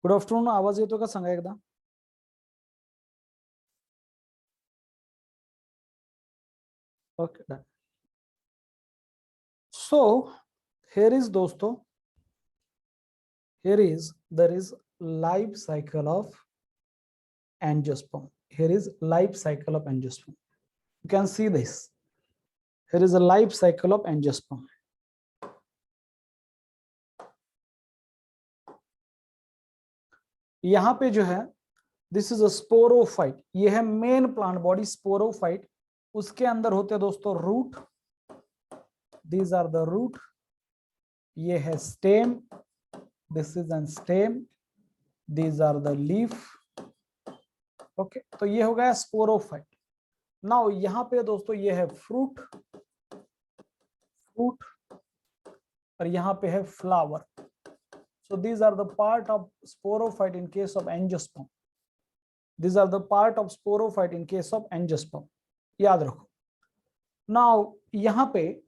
Good afternoon. आवाज येतो का सांगा एकदा. Okay done. So here is दोस्तों, there is life cycle of angiosperm. Here is life cycle of angiosperm. You can see this. Here is a life cycle of angiosperm. यहाँ पे जो है this is a sporophyte, ये है main plant body sporophyte. उसके अंदर होते हैं दोस्तों root, these are the root. ये है stem, this is an stem, these are the leaf. Okay, तो ये हो गया स्पोरोफाइट. नाउ यहाँ पे दोस्तों ये है फ्रूट, फ्रूट, और यहाँ पे है flower. So these are the part of sporophyte in case of angiosperm. These are the part of sporophyte in case of angiosperm. याद रखो. Now यहाँ पे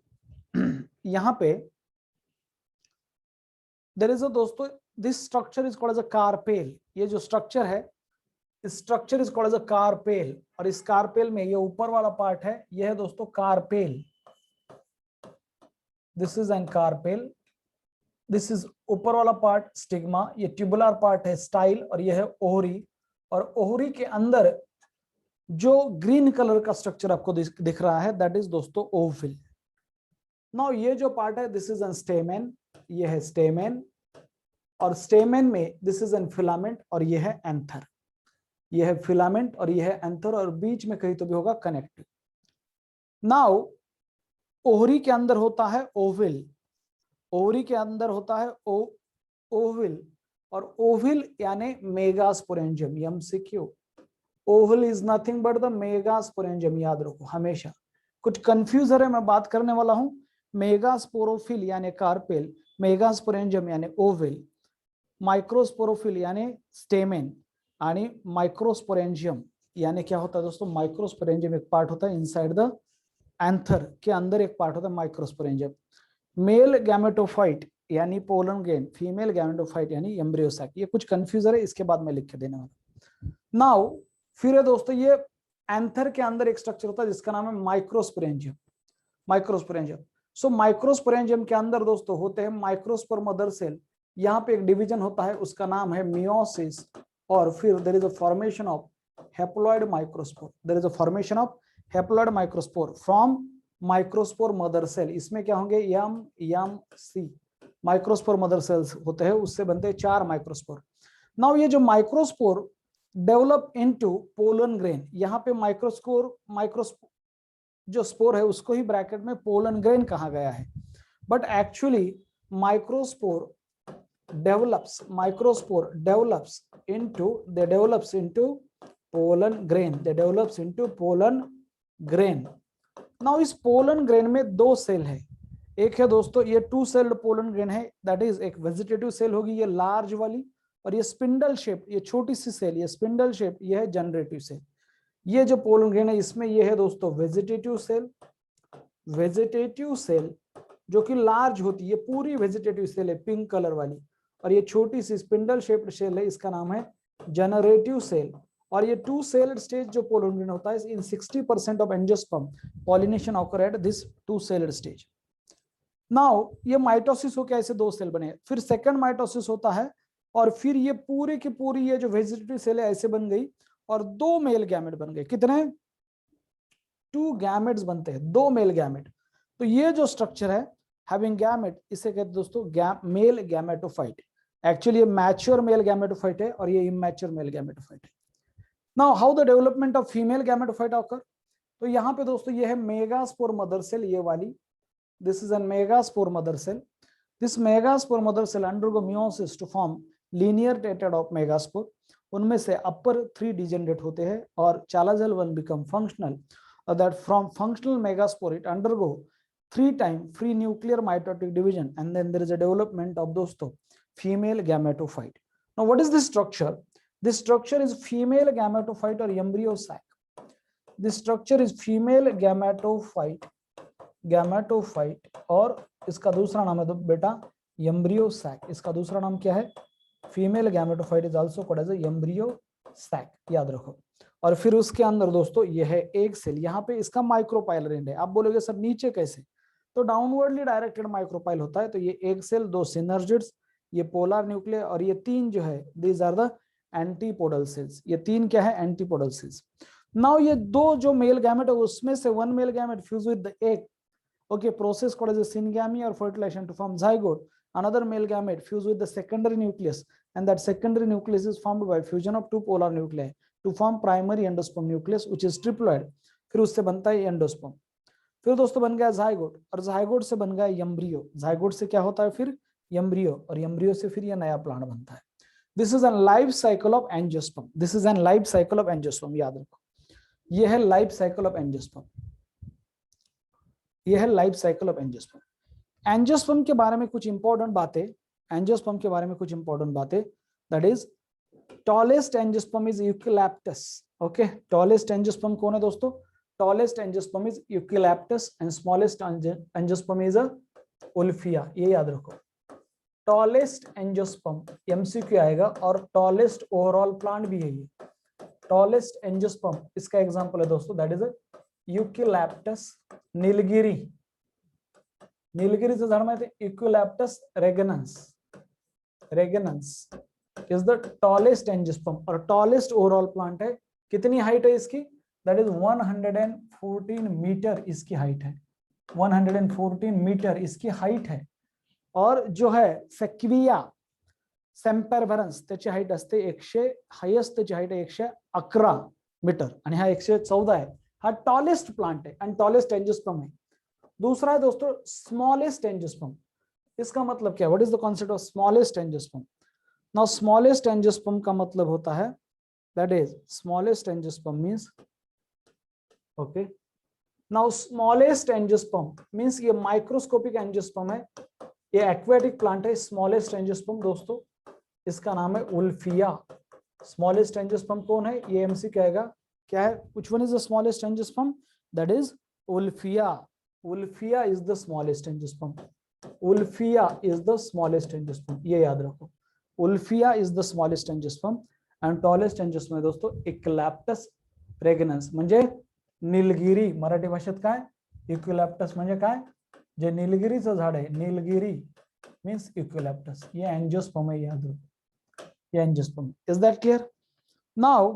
there is a दोस्तों, this structure is called as a carpel. ये जो structure है, इस structure is called as a carpel. और इस carpel में ये ऊपर वाला part है, ये है दोस्तों carpel. This is an carpel. This is ऊपर वाला पार्ट स्टिग्मा, ये ट्यूबुलर पार्ट है स्टाइल, और ये है ओहरी. और ओहरी के अंदर जो ग्रीन कलर का स्ट्रक्चर आपको दिख रहा है दैट इज दोस्तों ओविल. नाउ ये जो पार्ट है दिस इज एन स्टेमेन, ये है स्टेमेन, और स्टेमेन में दिस इज एन फिलामेंट, और ये है एंथर. ये है फिलामेंट और ये है एंथर, और बीच में कहीं तो भी होगा कनेक्टिव. नाउ ओहरी के अंदर होता है ओविल, ओवरी के अंदर होता है ओविल, और ओविल यानी megasporangium. MCQ, ओविल is nothing but the megasporangium. याद रखो हमेशा, कुछ कंफ्यूजन है मैं बात करने वाला हूं. मेगास्पोरोफिल यानी कार्पेल, मेगास्पोरेंजियम यानी ओविल, माइक्रोस्पोरोफिल यानी स्टेमेन, आणि माइक्रोस्पोरेंजियम यानी क्या होता है दोस्तों, माइक्रोस्पोरेंजियम एक पार्ट होता है इनसाइड द एंथर के अंदर, एक पार्ट होता है माइक्रोस्पोरेंजियम. मेल गैमेटोफाइट यानी पोलन ग्रेन, फीमेल गैमेटोफाइट यानी एम्ब्रियो सैक. ये कुछ कंफ्यूजन है, इसके बाद मैं लिख के देने वाला. नाउ फिर है दोस्तों, ये एंथर के अंदर एक स्ट्रक्चर होता है जिसका नाम है माइक्रोस्पोरेंजियम. माइक्रोस्पोरेंजियम. सो माइक्रोस्पोरेंजियम के अंदर दोस्तों होते हैं माइक्रोस्पोर मदर सेल. यहाँ पे एक डिवीजन होता है, उसका नाम है मियोसिस. और फिर there is a formation of haploid microspore. There is a formation of haploid microspore from microspore mother cell. इसमें क्या होंगे, M C microspore mother cells होते हैं, उससे बनते हैं 4 माइक्रोस्पोर. नाउ ये जो microspore develop into pollen grain, यहाँ पे माइक्रोस्पोर जो स्पोर है उसको ही ब्रैकेट में पोलन ग्रेन कहा गया है. But actually microspore develops into pollen grain. They develops into pollen grain. Now इस पोलन ग्रेन में 2 सेल है. एक है दोस्तों ये 2 सेल्ड पोलन ग्रेन है, दैट इज एक वेजिटेटिव सेल होगी ये लार्ज वाली, और ये स्पिंडल शेप, ये छोटी सी सेल, ये स्पिंडल शेप, ये है जनरेटिव सेल. ये जो पोलन ग्रेन है इसमें ये है दोस्तों वेजिटेटिव सेल जो कि लार्ज होती है, पूरी वेजिटेटिव सेल है पिंक कलर वाली. और ये छोटी सी स्पिंडल शेप्ड सेल है, इसका नाम है जनरेटिव सेल. और ये 2 सेल्ड स्टेज जो पोलन ग्रेन होता है, इन 60% of angiosperm pollination occur at this 2 sailed stage. Now ये माइटोसिस हो, क्या ऐसे 2 सेल बने, फिर सेकंड माइटोसिस होता है, और फिर ये पूरी की पूरी ये जो वेजिटेटिव सेल है ऐसे बन गई, और 2 मेल गैमेट बन गए. कितने, 2 गैमेट्स बनते हैं, 2 मेल गैमेट. तो ये जो स्ट्रक्चर है हैविंग गैमेट, इसे कहते हैं दोस्तों मेल गैमेटोफाइट. एक्चुअली ये मैच्योर मेल गैमेटोफाइट है और ये इमैच्योर मेल गैमेटोफाइट है. Now how the development of female gametophyte occur. तो यहाँ पे दोस्तों ये है मेगास्पोर मदर सेल, ये वाली, this is an megaspore mother cell. This megaspore mother cell undergo meiosis to form linear tetrad of megaspore. उनमें से अपर 3 डिजेनरेट होते हैं और chalazal 1 become functional. That from functional megaspore it undergo 3 time free nuclear mitotic division, and then there is a development of दोस्तों female gametophyte. Now what is this structure. This structure is female gametophyte or embryo sac. This structure is female gametophyte और इसका दूसरा नाम है तो बेटा embryo sac. इसका दूसरा नाम क्या है, female gametophyte is also called as embryo sac, याद रखो। और फिर उसके अंदर दोस्तों ये है एग सेल, यहाँ पे इसका माइक्रोपाइलर एंड है। आप बोलोगे सर नीचे कैसे, तो डाउनवर्डली डायरेक्टेड माइक्रोपाइल होता है। तो ये एग सेल, 2 सिनर्जिड्स, ये पोलर न्यूक्लियर, और ये 3 जो है these are the antipodal cells. ये 3 क्या है, एंटीपोडल सेल्स। नाउ ये 2 जो मेल गैमेट है उसमें से 1 male gamete fuse with the egg, okay, process called as a syngamy or fertilization to form zygote. Another male gamete fuse with the secondary nucleus, and that secondary nucleus is formed by fusion of 2 polar nuclei to form primary endosperm nucleus which is triploid. फिर उससे बनता है endosperm. फिर दोस्तों बन गया zygote, और zygote से बन गया एम्ब्रियो। जाइगोट से क्या होता है फिर एम्ब्रियो, और एम्ब्रियो से फिर ये नया प्लांट बनता है। This is N life cycle of angiosperm, this is N life cycle of angiosperm, याद रखो ये है लाइफ साइकिल ऑफ एंजियोस्पर्म, ये है life cycle of angiosperm. Angiosperm के बारे में कुछ इंपॉर्टेंट बातें, एंजियोस्पर्म के बारे में कुछ इंपॉर्टेंट बातें, that is tallest angiosperm is eucalyptus. Okay, tallest angiosperm कौन है दोस्तों, tallest angiosperm is eucalyptus and smallest angiosperm is Wolffia, ये याद रखो। टॉलेस्ट एंजियोस्पर्म एमसीक्यू आएगा, और टॉलेस्ट ओवरऑल प्लांट भी है ये। टॉलेस्ट एंजियोस्पर्म इसका एग्जांपल है दोस्तों, दैट इज यूकेलिप्टस नीलगिरी, नीलगिरीचं झाड माहिती आहे, eucalyptus regnans, regnans is the tallest angiosperm, और टॉलेस्ट ओवरऑल प्लांट है। कितनी हाइट है इसकी, दैट इज 114 मीटर इसकी हाइट है, 114 मीटर इसकी हाइट है। और जो है सेक्विया सेम्पेरव्हरन्स त्याची हाइट असते 100, हायेस्ट त्याची हाइट आहे 111 मीटर, आणि हा 114 आहे। हा टॉलेस्ट प्लांट है एंड टॉलेस्ट एंजियोस्पर्म है। दूसरा है दोस्तों स्मॉलेस्ट एंजियोस्पर्म, इसका मतलब क्या है, what is the concept of smallest angiosperm. Now smallest angiosperm का मतलब होता है, that is smallest angiosperm means, okay, now smallest angiosperm means ये माइक्रोस्कोपिक एंजियोस्पर्म है, ये एक्वेटिक प्लांट है। स्मॉलेस्ट एंजियोस्पर्म दोस्तों इसका नाम है उल्फिया। स्मॉलेस्ट एंजियोस्पर्म कौन है, ये एमसी कहेगा क्या है, which one is the smallest angiosperm, that is Ulfia. Ulfia is the smallest angiosperm, Ulfia is the smallest angiosperm, ये याद रखो। Ulfia is the smallest angiosperm and tallest angiosperm है दोस्तों Ecliptus regnans, म्हणजे नीलगिरी, मराठी भाषेत काय, Ecliptus म्हणजे काय, जे नीलगिरीचं झाड आहे, नीलगिरी मीन्स Ecliptus, ये एंजियोस्पर्म है, याद रखो ये angiosperm. Is that clear. Now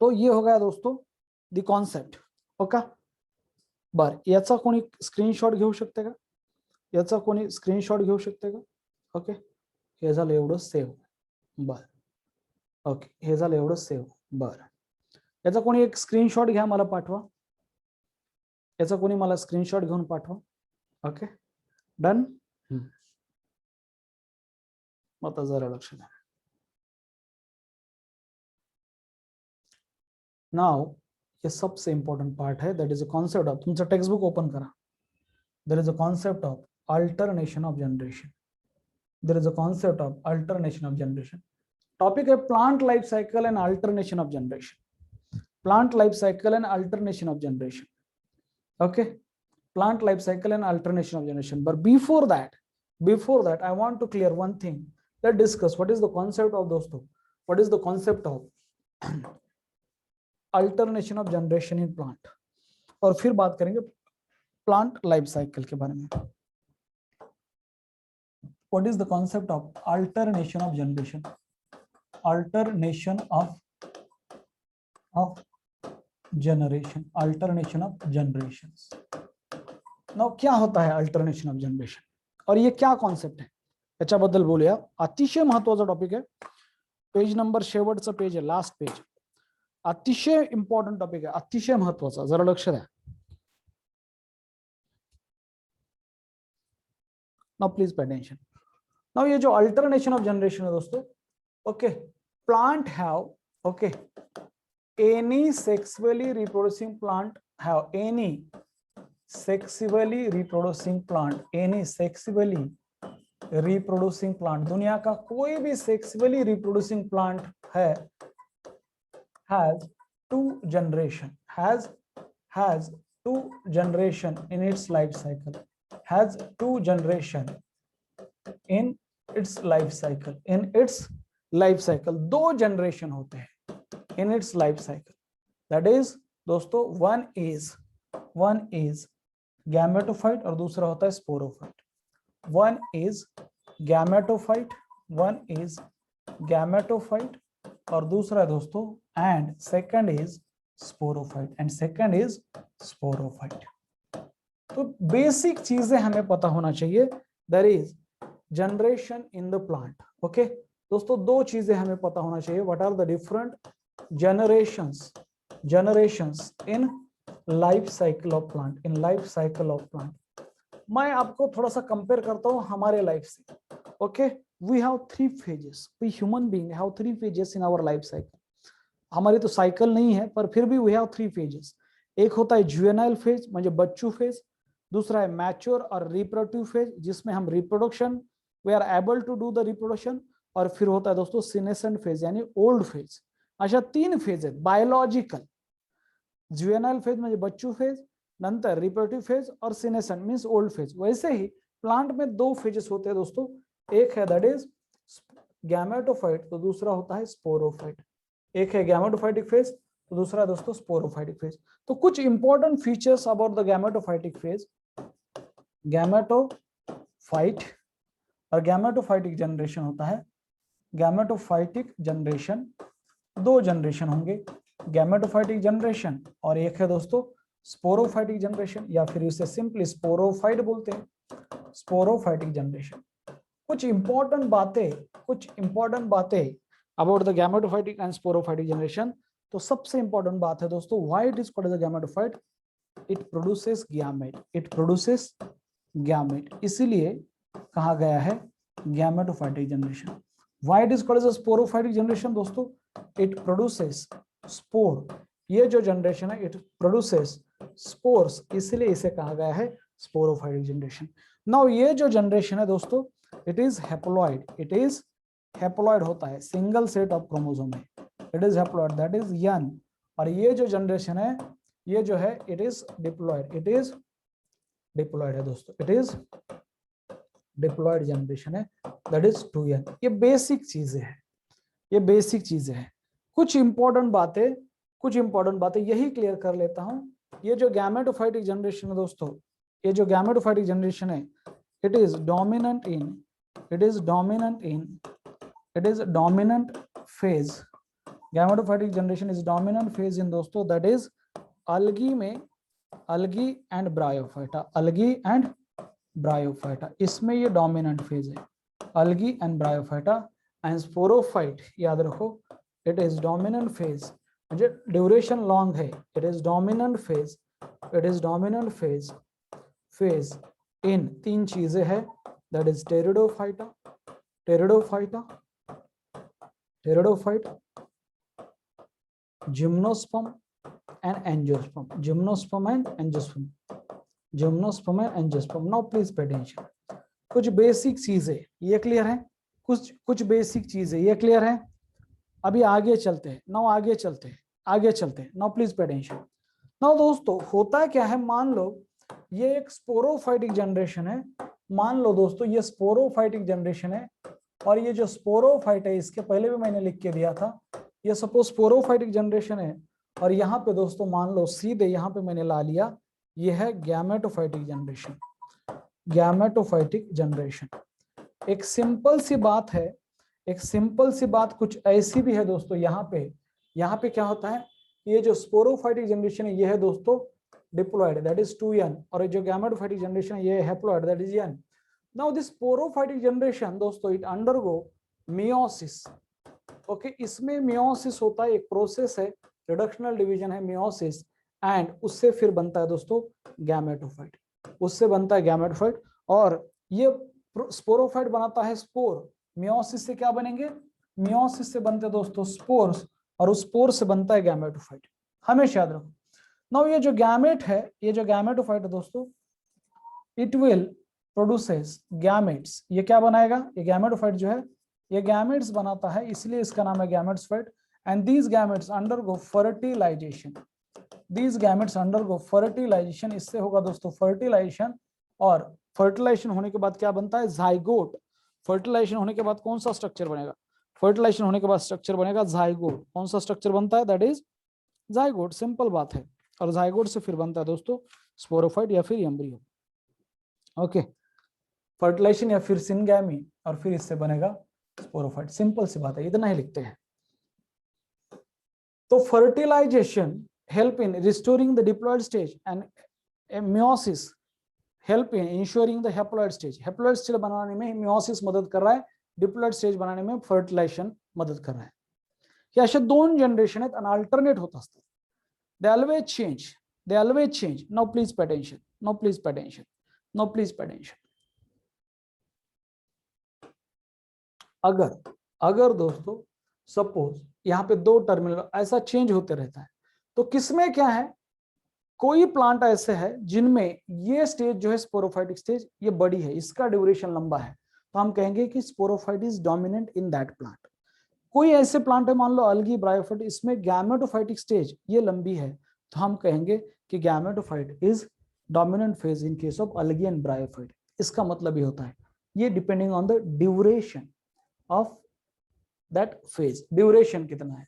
तो ये हो गया दोस्तों द कॉन्सेप्ट, ओके। बर याचा कोणी स्क्रीनशॉट घेऊ शकते का, याचा कोणी स्क्रीनशॉट घेऊ शकते का, ओके। हे झालं एवढं सेव्ह, बर ओके, हे झालं एवढं सेव्ह, बर याचा कोणी एक स्क्रीनशॉट घ्या, मला पाठवा, याचा कोणी मला स्क्रीनशॉट घेऊन पाठवा, ओके डन। आता जरा लक्ष द्या। नाउ ये सबसे इंपॉर्टेंट पार्ट है, that is a concept of, तुमचं टेक्स्ट बुक ओपन करा, there is a concept of alternation of generation, there is a concept of alternation of generation. Topic है plant life cycle and alternation of generation, plant life cycle and alternation of generation, okay, plant life cycle and alternation of generation. But before that I want to clear one thing, let's discuss what is the concept of दोस्तों, what is the concept of alternation of generation in plant, और फिर बात करेंगे plant life cycle के बारे में। what is the concept of alternation of generation, alternation of generation, alternation of generations। Now क्या होता है अल्टरनेशन ऑफ जनरेशन, और ये क्या कॉन्सेप्ट है याच्याबद्दल बोलूया। अतिशय महत्वाचा टॉपिक आहे, पेज नंबर शेवटचं पेज आहे, लास्ट पेज, अतिशय इंपॉर्टंट टॉपिक आहे, अतिशय महत्वाचा, जरा लक्ष द्या। Now please pay attention. Now ये जो अल्टरनेशन ऑफ जनरेशन है दोस्तों, okay, plant have, okay, any sexually reproducing plant have any sexually reproducing plant, any sexually reproducing plant, दुनिया का कोई भी सेक्सुअली रिप्रोड्यूसिंग प्लांट है, has two generation, has two generation in its life cycle, has two generation in its life cycle, in its life cycle. दो generation होते हैं in its life cycle, that is दोस्तों one is gametophyte और दूसरा होता है sporophyte. One is gametophyte, one is gametophyte और दूसरा दोस्तों and second is sporophyte, and second is sporophyte. तो बेसिक चीजें हमें पता होना चाहिए, there is generation in the plant. Okay दोस्तों, दो चीजें हमें पता होना चाहिए, what are the different generations in life cycle of plant, in life cycle of plant। मैं आपको थोड़ा सा कंपेयर करता हूं हमारे लाइफ से। Okay, we have 3 phases, we human being have 3 phases in our life cycle. हमारी तो साइकिल नहीं है पर फिर भी वी हैव 3 phases। एक होता है जुवेनाइल फेज म्हणजे बच्चू फेज, दूसरा है मैच्योर और रिप्रोडक्टिव फेज जिसमें हम reproduction we are able to do the reproduction, और फिर होता है दोस्तों सीनेसेंट फेज यानी ओल्ड फेज। अशा 3 फेज आहेत बायोलॉजिकल। जुवेनाइल फेज म्हणजे बच्चू फेज, नंतर रिप्रोडक्टिव फेज और सीनेसेंट मींस ओल्ड फेज। वैसे ही प्लांट में 2 फेजेस होते हैं दोस्तों, एक है दैट इज गैमेटोफाइट तो दूसरा होता है स्पोरोफाइट। एक है गैमेटोफाइटिक फेज तो दूसरा दोस्तों स्पोरोफाइटिक फेज। तो कुछ important features about the gametophytic phase, gametophyte और गैमेटोफाइटिक जनरेशन होता है। गैमेटोफाइटिक जनरेशन 2 जनरेशन होंगे, गैमेटोफाइटिक जनरेशन और एक है दोस्तों स्पोरोफाइटिक जनरेशन या फिर इसे सिंपली स्पोरोफाइट बोलते हैं, स्पोरोफाइटिक जनरेशन। कुछ इंपॉर्टेंट बातें about the gametophytic and sporophytic generation. तो सबसे इंपॉर्टेंट बात है दोस्तों, why it is called as a gametophyte, it produces gamete, इसीलिए कहा गया है gametophytic generation. Why it is called as a sporophytic generation दोस्तों, इट प्रोड्यूसेस स्पोर, ये जो जनरेशन है इट प्रोड्यूसेस स्पोर्स, इसलिए इसे कहा गया है स्पोरोफाइटिक जनरेशन। नाउ ये जो जनरेशन है दोस्तों इट इज हैप्लॉइड होता है सिंगल सेट ऑफ क्रोमोसोम में, it is haploid that is n. और ये जो जनरेशन है ये जो है इट इज डिप्लॉइड है दोस्तों, इट इज डिप्लॉइड जनरेशन है दैट इज 2n। ये बेसिक चीजें हैं। कुछ इंपॉर्टेंट बातें यही क्लियर कर लेता हूं। ये जो गैमेटोफाइटिक जनरेशन है दोस्तों, ये जो गैमेटोफाइटिक जनरेशन है it is dominant phase. Gametophytic generation is dominant phase in दोस्तों that is algae and bryophyta, इसमें ये डोमिनेंट फेज है, algae and bryophyta. And sporophyte याद रखो इट इज डोमिनेंट फेज, म्हणजे ड्यूरेशन लॉन्ग है, it is dominant phase in 3 चीजें है that is pteridophyta, gymnosperm and angiosperm, now please pay attention. कुछ बेसिक चीजें ये क्लियर है, कुछ बेसिक चीजें ये क्लियर है। अभी आगे चलते हैं, now please pay attention. Now दोस्तों होता क्या है, मान लो ये एक स्पोरोफाइटिक जनरेशन है, मान लो दोस्तों ये स्पोरोफाइटिक जनरेशन है और ये जो स्पोरोफाइट है इसके पहले भी मैंने लिख के दिया था, ये सपोज स्पोरोफाइटिक जनरेशन है और यहाँ पे दोस्तों मान लो सीधे यहाँ पे मैंने ला लिया ये है गैमेटोफाइटिक जनरेशन। एक सिंपल सी बात कुछ ऐसी भी है दोस्तों, यहाँ पे क्या होता है, ये जो स्पोरोफाइटिक जनरेशन है ये है दोस्तों डिप्लॉइड दैट इज 2n, और जो गैमेटोफाइटिक जनरेशन है ये haploid that is n। Now this sporophytic generation दोस्तों इट अंडरगो मियोसिस। ओके, इसमें मियोसिस होता है, एक प्रोसेस है, रिडक्शनल डिवीजन है मियोसिस, एंड उससे फिर बनता है दोस्तों गैमेटोफाइट, और ये स्पोरोफाइट बनाता है स्पोर। मियोसिस से क्या बनेंगे, मियोसिस से बनते हैं दोस्तों स्पोर्स, और उस स्पोर से बनता है गैमेटोफाइट, हमेशा याद रखो। नाउ ये जो गैमेटोफाइट है दोस्तों इट विल प्रोड्यूसेस गैमेट्स। ये क्या बनाएगा, ये गैमेटोफाइट जो है ये गैमेट्स बनाता है, इसलिए इसका नाम है gametophyte. And these gametes undergo fertilization, इससे होगा दोस्तों फर्टिलाइजेशन, और फर्टिलाइजेशन होने के बाद क्या बनता है, जाइगोट। फर्टिलाइजेशन होने के बाद कौन सा स्ट्रक्चर बनेगा? फर्टिलाइजेशन होने के बाद स्ट्रक्चर बनेगा जाइगोट। कौन सा स्ट्रक्चर बनता है? दैट इज जाइगोट, सिंपल बात है। और जाइगोट से फिर बनता है दोस्तों स्पोरोफाइट या फिर एम्ब्रियो। ओके, फर्टिलाइजेशन या फिर सिनगैमी और फिर इससे बनेगा स्पोरोफाइट, सिंपल सी बात है, इतना ही लिखते हैं। तो fertilization help in restoring the diploid stage and meiosis help in ensuring the haploid stage. Haploid stage बनाने में मियोसिस मदद कर रहा है, डिप्लॉयड स्टेज बनाने में फर्टिलायझेशन मदद कर रहा है। हे असे 2 जनरेशन आहेत आणि अल्टरनेट होत असतात. They always change. No please pay attention, no please pay attention, no please pay attention. अगर दोस्तों सपोज यहाँ पे 2 टर्मिनल ऐसा चेंज होते रहता है, तो किसमें क्या है, कोई प्लांट ऐसे है जिनमें ये स्टेज जो है स्पोरोफाइटिक स्टेज ये बड़ी है, इसका ड्यूरेशन लंबा है, तो हम कहेंगे कि sporophyte is dominant in that plant. कोई ऐसे प्लांट है, मान लो अलगी, ब्रायोफाइट, इसमें गैमेटोफाइटिक स्टेज ये लंबी है, तो हम कहेंगे कि gametophyte is dominant phase in case of algae and bryophyte. इसका मतलब ये होता है, ये depending on the duration of that phase, duration कितना है.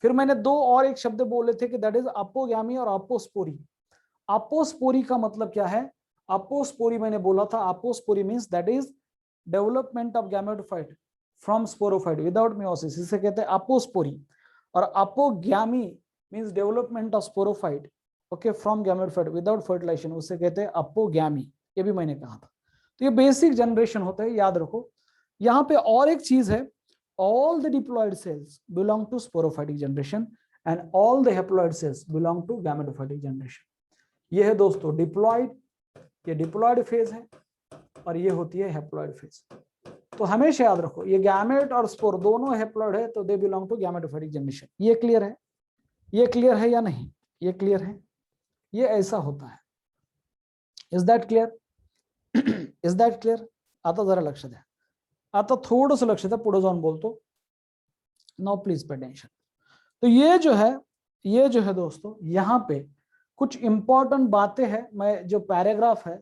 फिर मैंने 2 और एक शब्द बोले थे कि दैट इज अपोगैमी और अपोस्पोरी. अपोस्पोरी का मतलब क्या है? अपोस्पोरी मैंने बोला था, apospory means that is development of gametophyte from sporophyte without meiosis, इसे कहते हैं अपोस्पोरी. और apogamy means development of sporophyte okay from gametophyte without fertilisation, उसे कहते हैं अपोगैमी. ये भी मैंने कहा था. तो ये बेसिक जनरेशन होता है, याद रखो. यहाँ पे और एक चीज है, all the diploid cells belong to sporophytic generation and all the haploid cells belong to gametophytic generation. ये है दोस्तों डिप्लॉइड, ये डिप्लॉइड फेज है और ये होती है हैप्लॉइड फेज. तो हमेशा याद रखो, ये गैमेट और स्पोर दोनों हैप्लॉइड है, तो they belong to gametophytic generation. ये क्लियर है? ये क्लियर है या नहीं? ये क्लियर है, ये ऐसा होता है. Is that clear? Is that clear? आता जरा लक्ष द्या, आता थोडस लक्ष द्या, पुढे जाऊन बोलतो. No please pay attention. तो ये जो है दोस्तों, यहाँ पे कुछ इंपॉर्टेंट बातें हैं. मैं जो पैराग्राफ है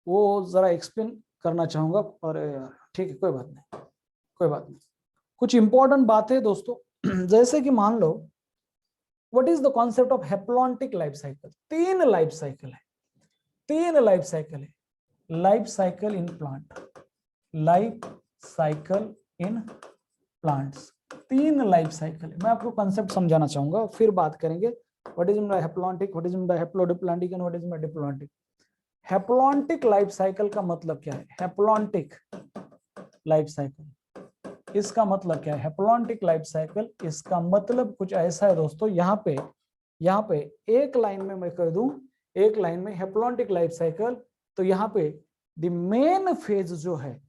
वो जरा एक्सप्लेन करना चाहूंगा. और ठीक है, कोई बात नहीं, कोई बात नहीं. कुछ इंपॉर्टेंट बातें दोस्तों, जैसे कि मान लो what is the concept of haplontic life cycle. 3 life cycle है, 3 लाइफ साइकिल है. Life cycle in plant, life cycle in plants, 3 life cycle है. मैं आपको कॉन्सेप्ट समझाना चाहूंगा, फिर बात करेंगे what is mean by haplontic, what is mean by haplodiplontic and what is mean by diplontic. Haplontic life cycle का मतलब क्या है? हैप्लॉन्टिक लाइफ साइकिल, इसका मतलब क्या है? हैप्लॉन्टिक लाइफ साइकिल, इसका मतलब कुछ ऐसा है दोस्तों. यहाँ पे एक लाइन में मैं कर दूं, एक लाइन में हैप्लॉन्टिक लाइफ साइकिल, तो यहाँ पे द मेन फेज जो है,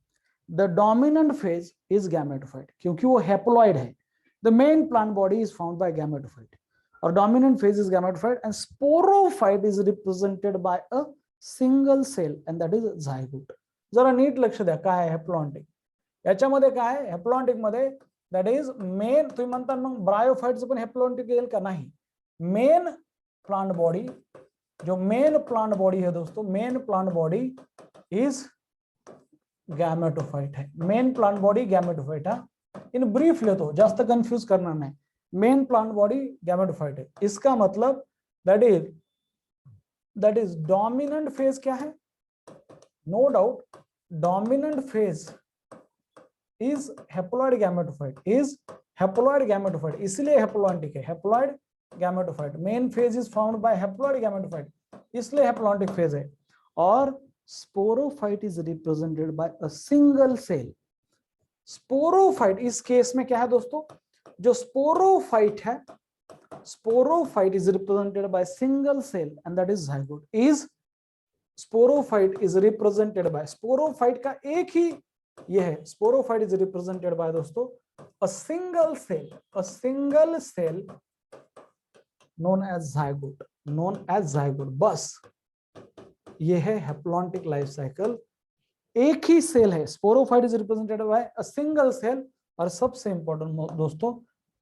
the dominant phase is gametophyte, क्योंकि वो haploid है. The main plant body is found by gametophyte, और dominant phase is gametophyte, and sporophyte is represented by a single cell, and that is zygote. जरा NEET लक्ष द्या, काय आहे हॅप्लॉन्टिक. याच्यामध्ये काय आहे हॅप्लॉन्टिक मध्ये, दॅट इज मेन. तुम्ही म्हणता मग ब्रायोफाइटचं पण हॅप्लॉन्टिक येईल का? नाही. मेन प्लांट बॉडी, जो मेन प्लांट बॉडी है दोस्तों, main plant body is gametophyte है. मेन प्लांट बॉडी गैमेटोफाइट है. इन ब्रीफ ले तो जास्त कंफ्यूज करना नहीं. मेन प्लांट बॉडी गैमेटोफाइट है. इसका मतलब दैट इज डोमिनेंट फेज क्या है? No doubt dominant phase is haploid gametophyte, is haploid gametophyte, इसलिए हैप्लॉन्टिक है. Haploid gametophyte, main phase is found by haploid gametophyte, इसलिए हैप्लॉन्टिक फेज है. और sporophyte is represented by a single cell. Sporophyte इस case में क्या है दोस्तों? जो स्पोरोफाइट है, sporophyte is represented by single cell and that is zygote. Is sporophyte is represented by, sporophyte का एक ही ये है, स्पोरोफाइट इज रिप्रेजेंटेड बाय दोस्तों a single cell known as zygote, known as zygote. बस ये है हैप्लॉन्टिक लाइफ साइकिल. एक ही सेल है, sporophyte is represented by a single cell. और सबसे इंपॉर्टेंट दोस्तों,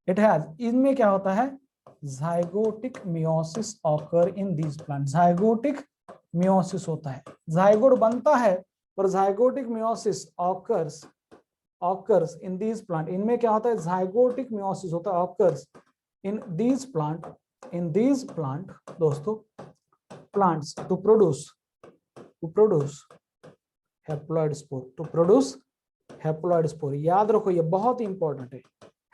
इट हैज, इनमें क्या होता है? Zygotic meiosis occur in these plant. Zygotic meiosis होता है, जाइगोट बनता है, पर zygotic meiosis occurs occurs in these plant, इनमें क्या होता है, जाइगोटिक मियोसिस होता है, ऑकर्स इन दीज प्लांट दोस्तों, plants to produce haploid spore, to produce haploid spore. याद रखो ये बहुत ही इंपॉर्टेंट है,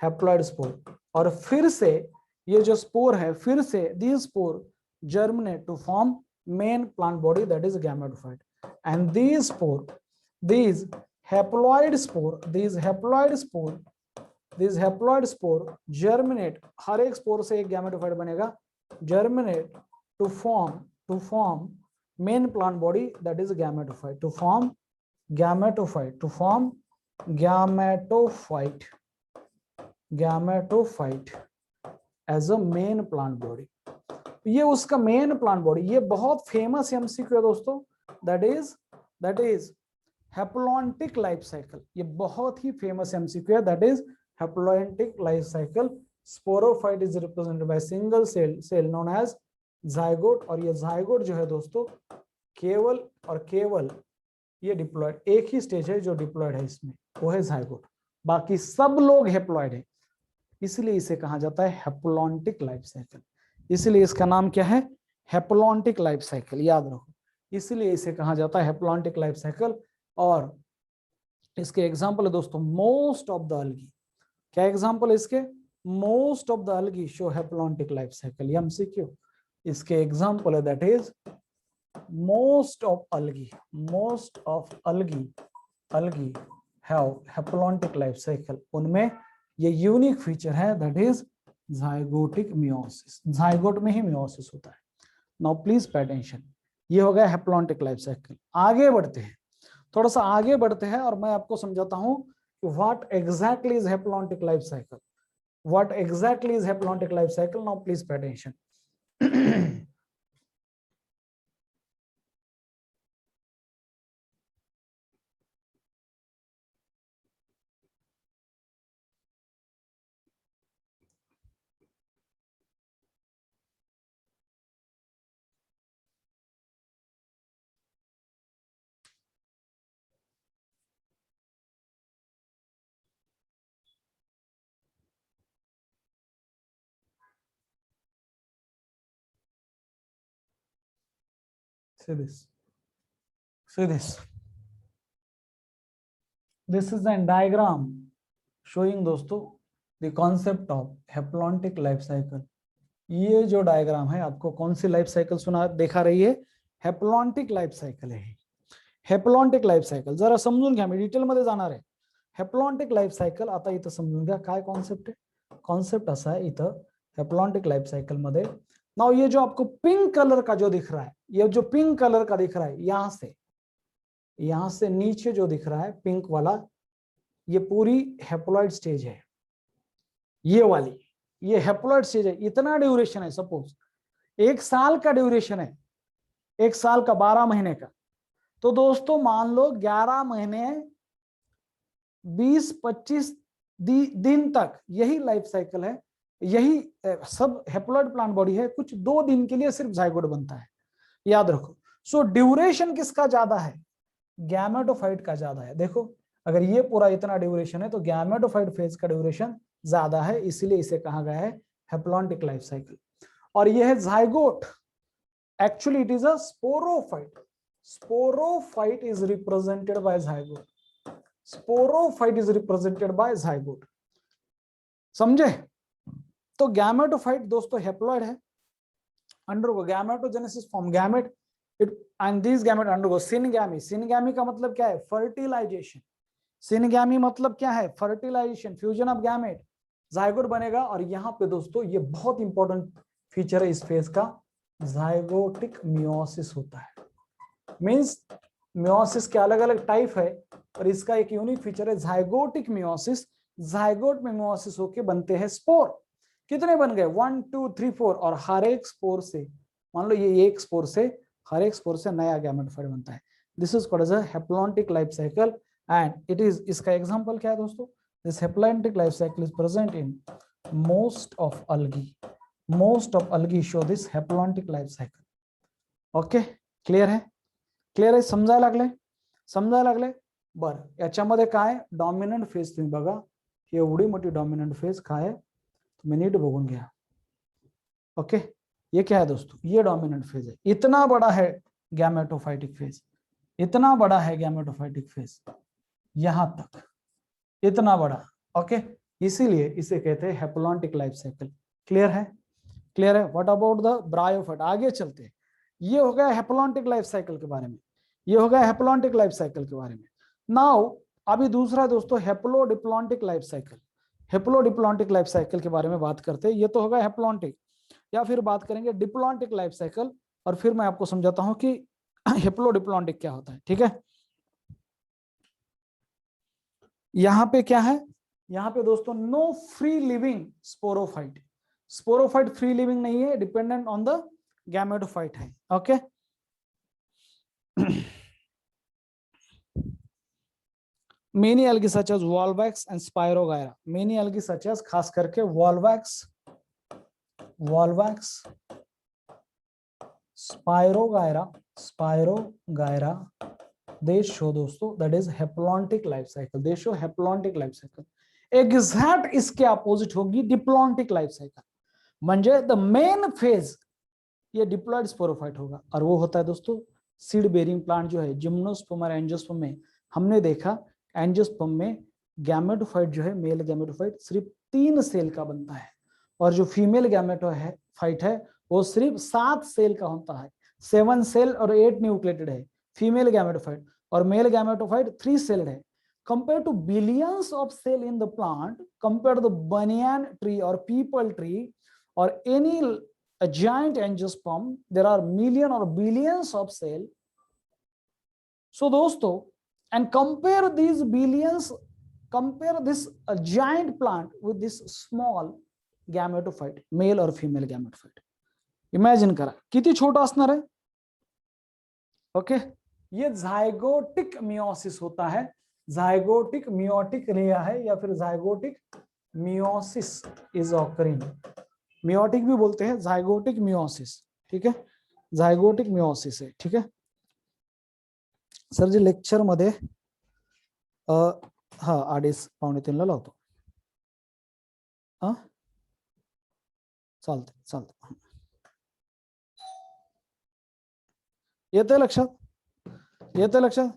हैप्लॉइड स्पोर। और फिर से ये जो स्पोर है, फिर से these spore germinate to form main plant body, that is gametophyte, and these haploid spore germinate, हर एक स्पोर से एक गैमेटोफाइट बनेगा, germinate to form main plant body, that is gametophyte, to form gametophyte as a main plant body। ये उसका main plant body, ये बहुत famous MCQ है दोस्तों, that is haplontic life cycle. ये बहुत ही फेमस एमसीक्यू है, that is haplontic life cycle. Sporophyte is represented by single cell known as zygote, और ये जाइगोट जो है दोस्तों केवल ये डिप्लॉयड, एक ही स्टेज है जो डिप्लॉयड है इसमें, वो है जाइगोट, बाकी सब लोग हैप्लॉयड है, इसलिए इसे कहा जाता है हैप्लॉन्टिक लाइफ साइकिल। इसलिए इसका नाम क्या है, हैप्लॉन्टिक लाइफ साइकिल, याद रखो, इसलिए इसे कहा जाता है हैप्लॉन्टिक लाइफ साइकिल। और इसके एग्जांपल है दोस्तों मोस्ट ऑफ द अलगी, क्या एग्जांपल है इसके, most of the algae show haplontic life cycle, MCQ. इसके एग्जांपल है that is most of algae have haplontic life cycle, उनमें ये यूनिक फीचर है that is zygotic meiosis, zygote में ही मियोसिस होता है। नाउ प्लीज पे अटेंशन, ये हो गया हैप्लॉन्टिक लाइफ साइकिल। आगे बढ़ते हैं, थोड़ा सा आगे बढ़ते हैं और मैं आपको समझाता हूं कि what exactly is haplontic life cycle, now please pay attention. See this. This is the diagram showing दोस्तों the concept of haplontic life cycle. ये जो डायग्राम है आपको कौन सी लाइफ साइकिल सुना देखा रही है, हैप्लॉन्टिक लाइफ साइकिल है। हैप्लॉन्टिक लाइफ सायकल जरा समजून घ्या, मी डिटेल मध्ये जाणार आहे। हैप्लॉन्टिक लाइफ सायकल आता इथं समजून घ्या काय कॉन्सेप्ट आहे। कॉन्सेप्ट असा है इथं हैप्लॉन्टिक लाइफ साइकिल मध्ये, नाउ ये जो आपको पिंक कलर का जो दिख रहा है, ये जो पिंक कलर का दिख रहा है, यहां से नीचे जो दिख रहा है पिंक वाला, ये पूरी हैप्लॉइड स्टेज है। ये वाली ये हैप्लॉइड स्टेज है। इतना ड्यूरेशन है, सपोज 1 साल का ड्यूरेशन है, 1 साल का 12 महीने का, तो दोस्तों मान लो 11 महीने 20-25 दिन तक यही लाइफ साइकिल है, यही सब हैप्लॉइड प्लांट बॉडी है। कुछ 2 दिन के लिए सिर्फ जाइगोट बनता है, याद रखो। सो ड्यूरेशन किसका ज्यादा है, गैमेटोफाइट का ज्यादा है। देखो अगर ये पूरा इतना ड्यूरेशन है तो गैमेटोफाइट फेज का ड्यूरेशन ज्यादा है, इसीलिए इसे कहा गया है हैप्लॉन्टिक लाइफ साइकिल। और ये है zygote, actually it is a sporophyte. Sporophyte is represented by zygote, sporophyte is represented by zygote, समझे। तो गैमेटोफाइट दोस्तों हैप्लॉइड है, undergo gametogenesis form gamete, it and this gamete undergo syngamy. Syngamy का मतलब क्या है, फर्टिलाइजेशन। सिनगैमी मतलब क्या है, fertilization, fusion of gamete, zygote बनेगा। और यहाँ पे दोस्तों ये बहुत इंपॉर्टेंट फीचर है इस फेज का, जाइगोटिक मियोसिस होता है। मींस मियोसिस के अलग अलग टाइप है और इसका एक यूनिक फीचर है जाइगोटिक मियोसिस। जाइगोट में मियोसिस होके बनते हैं स्पोर। कितने बन गए, 1 2 3 4, और हर एक स्पोर से, मान लो ये एक स्पोर से, हर एक स्पोर से नया गैमेटोफाइट बनता है। This is called as a haplontic life cycle and it is, इसका एग्जांपल क्या है दोस्तों, this haplontic life cycle is present in most of algae. Most of algae show this haplontic life cycle. Okay, clear है, clear है, समजायला लागले, समजायला लागले। बर याच्यामध्ये काय डॉमिनंट फेज तुम्ही बघा, ही एवढी मोठी डॉमिनंट फेज काय आहे तुम्ही नीट बघून घ्या. ओके ये क्या है दोस्तों, ये डोमिनेंट फेज है. इतना बड़ा है गैमेटोफाइटिक फेज, इतना बड़ा है गैमेटोफाइटिक फेज, यहां तक इतना बड़ा. ओके इसीलिए इसे कहते हैं हैप्लॉन्टिक लाइफ साइकिल. क्लियर है, क्लियर है. व्हाट अबाउट द ब्रायोफाइट, आगे चलते हैं. ये हो गया हैप्लॉन्टिक लाइफ साइकिल के बारे में, ये हो गया हैप्लॉन्टिक लाइफ साइकिल के बारे में. नाउ अभी दूसरा दोस्तों haplodiplontic life cycle. Haplodiplontic life cycle के बारे में बात करते हैं. ये तो होगा हैप्लॉन्टिक, या फिर बात करेंगे डिप्लॉन्टिक लाइफ साइकिल, और फिर मैं आपको समझाता हूं कि हैप्लोडिप्लॉन्टिक क्या होता है. ठीक है, यहां पे क्या है, यहां पे दोस्तों no free living sporophyte. Sporophyte free living नहीं है, डिपेंडेंट ऑन द गैमेटोफाइट है. Okay many algae such as Volvox and Spirogyra. Many algae such as खास करके Volvox, Volvox, Spirogyra, Spirogyra, they show दोस्तों that is haplontic life cycle. they show haplontic life cycle. Exact इसके अपोजिट होगी diplontic life cycle. म्हणजे the main phase ये diploid sporophyte होगा, और वो होता है दोस्तों सीड बेरिंग प्लांट जो है जिम्नोस्पर्म और एंजियोस्पर्म में. हमने देखा एंजियोस्पर्म में गैमेटोफाइट जो है मेल गैमेटोफाइट सिर्फ 3 सेल का बनता है, और जो फीमेल गैमेटोफाइट है वो सिर्फ 7 सेल का होता है. 7 सेल और 8 न्यूक्लिएटेड है फीमेल गैमेटोफाइट, और मेल गैमेटोफाइट 3 सेल्ड है. Compared to billions of cell in the plant, compared to the banyan tree or peepal tree or any a giant angiosperm, there are million or billions of cell. So दोस्तों, and compare these billions, compare this a giant plant with this small gametophyte, male or female gametophyte. Imagine करा किती छोटा असणार आहे. Okay ये जायगोटिक meiosis होता है. जायगोटिक meiotic रिया है या फिर जायगोटिक मियोसिस इज ऑकरिंग. मियोटिक भी बोलते हैं, जायगोटिक मियोसिस. ठीक है, जायगोटिक मियोसिस है. ठीक है सर जी लेक्चर मध्ये हा 2:30-3:45 ला लावतो. हा चालतं चालतं. येतंय लक्षात, येतंय लक्षात.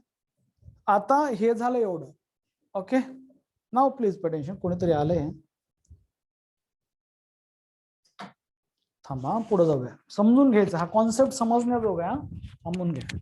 आता हे झालं एवढं. ओके नाउ प्लीज पे टेन्शन. कोणीतरी आलंय, थांबा पुढे जाऊया. समजून घ्यायचं, हा कॉन्सेप्ट समजण्याजोगा. थांबून घ्या.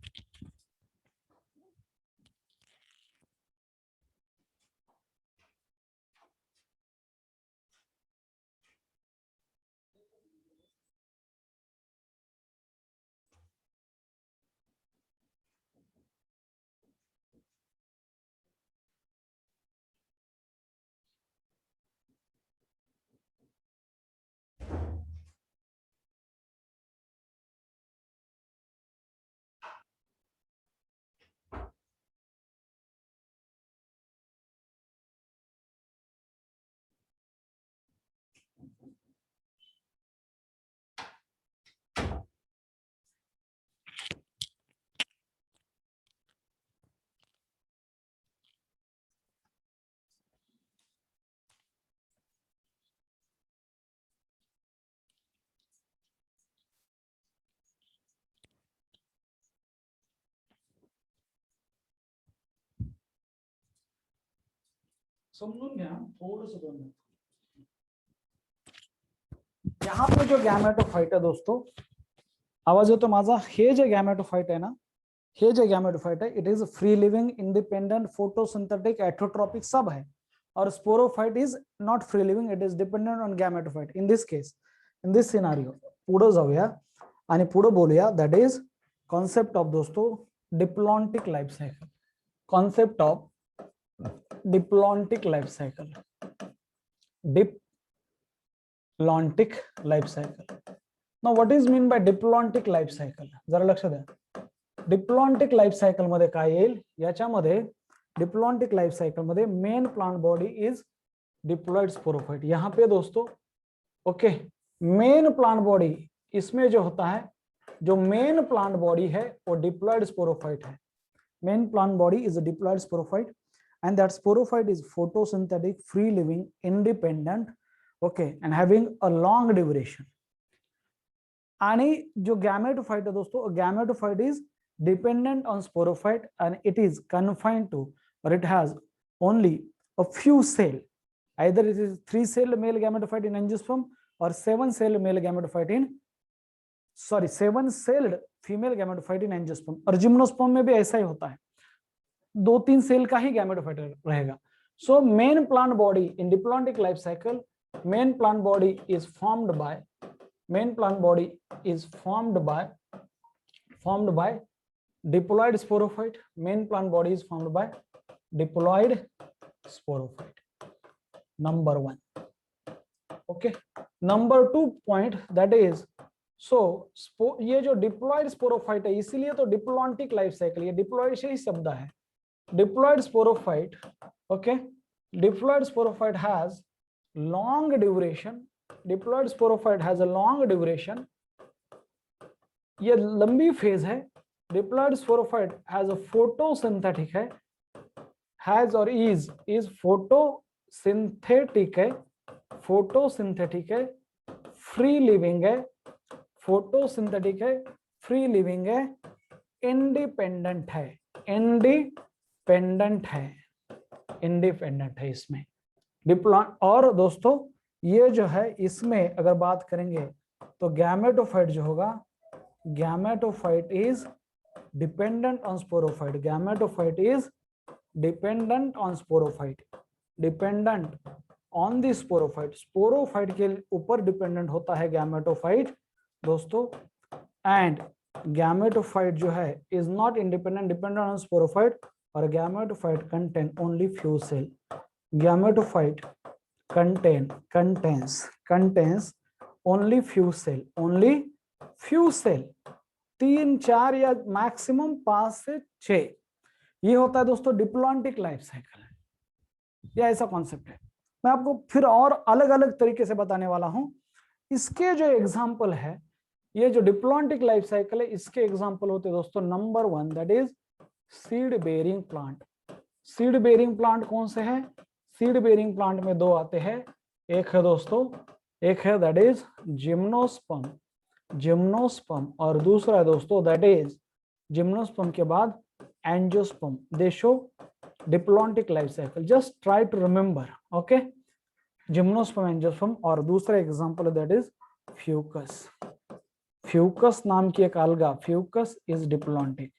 समझून घ्या थोडंस 2 मिनिट. यहाँ पे जो गैमेटोफाइट है दोस्तों, आवाज येतो माझा. हे जे गैमेटोफाइट आहे ना, हे जे गैमेटोफाइट है it is free living, independent, photosynthetic, autotrophic सब है. और sporophyte is not free living, it is dependent on gametophyte. In this case, in this scenario पुढे जाऊया आणि पुढे बोलूया. दैट इज कॉन्सेप्ट ऑफ दोस्तों diplontic life cycle. Concept of diplontic life cycle, diplontic life cycle. Now what is mean by diplontic life cycle, जरा लक्ष द्या. Diplontic life cycle मध्ये काय येईल, याच्यामध्ये डिप्लॉन्टिक लाइफ साइकिल मध्ये main plant body is diploid sporophyte. यहाँ पे दोस्तों ओके मेन प्लांट बॉडी, इसमें जो होता है, जो मेन प्लांट बॉडी है वो डिप्लॉयड स्पोरोफाइट है. Main plant body is a diploid sporophyte, and that sporophyte is photosynthetic, free living, independent, okay, and having a long duration. आणि जो गैमेटोफाइट है दोस्तों, gametophyte is dependent on sporophyte and it is confined to, or it has only a few cell. Either it is 3-celled male gametophyte in angiosperm or 7-celled male gametophyte in, sorry, 7-celled female gametophyte in angiosperm. और gymnosperm में भी ऐसा ही होता है, 2-3 cell का ही gametophyte रहेगा. So main plant body in diplontic life cycle, main plant body is formed by diploid sporophyte. Main plant body is formed by diploid sporophyte. Number 1. Okay. Number 2 point, that is, so ये जो diploid sporophyte है, इसीलिए तो diplontic life cycle, ये diploid से ही शब्द है. Diploid sporophyte, okay, diploid sporophyte has long duration. Diploid sporophyte has a long duration. ये लंबी फेज है. Diploid sporophyte has a photosynthetic है, has or is photosynthetic है, photosynthetic है, free living है, photosynthetic है, free living है, independent है, independent है इसमें डिप्लॉन्ट. और दोस्तों ये जो है इसमें अगर बात करेंगे तो गैमेटोफाइट जो होगा, gametophyte is dependent on sporophyte. Gametophyte is dependent on sporophyte, dependent on the sporophyte. Sporophyte के ऊपर डिपेंडेंट होता है गैमेटोफाइट दोस्तों. एंड गैमेटोफाइट जो है is not independent, dependent on sporophyte. और gametophyte contain only few cell. Gametophyte contains only few cell, only few cell, 3-4 या maximum 5 से 6. ये होता है दोस्तों डिप्लॉन्टिक लाइफ साइकिल. ये ऐसा कॉन्सेप्ट है. मैं आपको फिर और अलग अलग तरीके से बताने वाला हूं. इसके जो एग्जाम्पल है, ये जो डिप्लॉन्टिक लाइफ साइकिल है, इसके एग्जाम्पल होते हैं दोस्तों. Number 1 that is seed bearing plant. Seed bearing plant कौन से है? सीड बेयरिंग प्लांट में 2 आते हैं. एक है दोस्तों, एक है दैट इज जिम्नोस्पर्म, और दूसरा है दोस्तों दैट इज जिम्नोस्पर्म के बाद angiosperm. They show diplontic life cycle. Just try to remember. Okay, gymnosperm, angiosperm. और दूसरा example that is fucus. Fucus नाम की एक अलगा, फ्यूकस इज डिप्लॉन्टिक.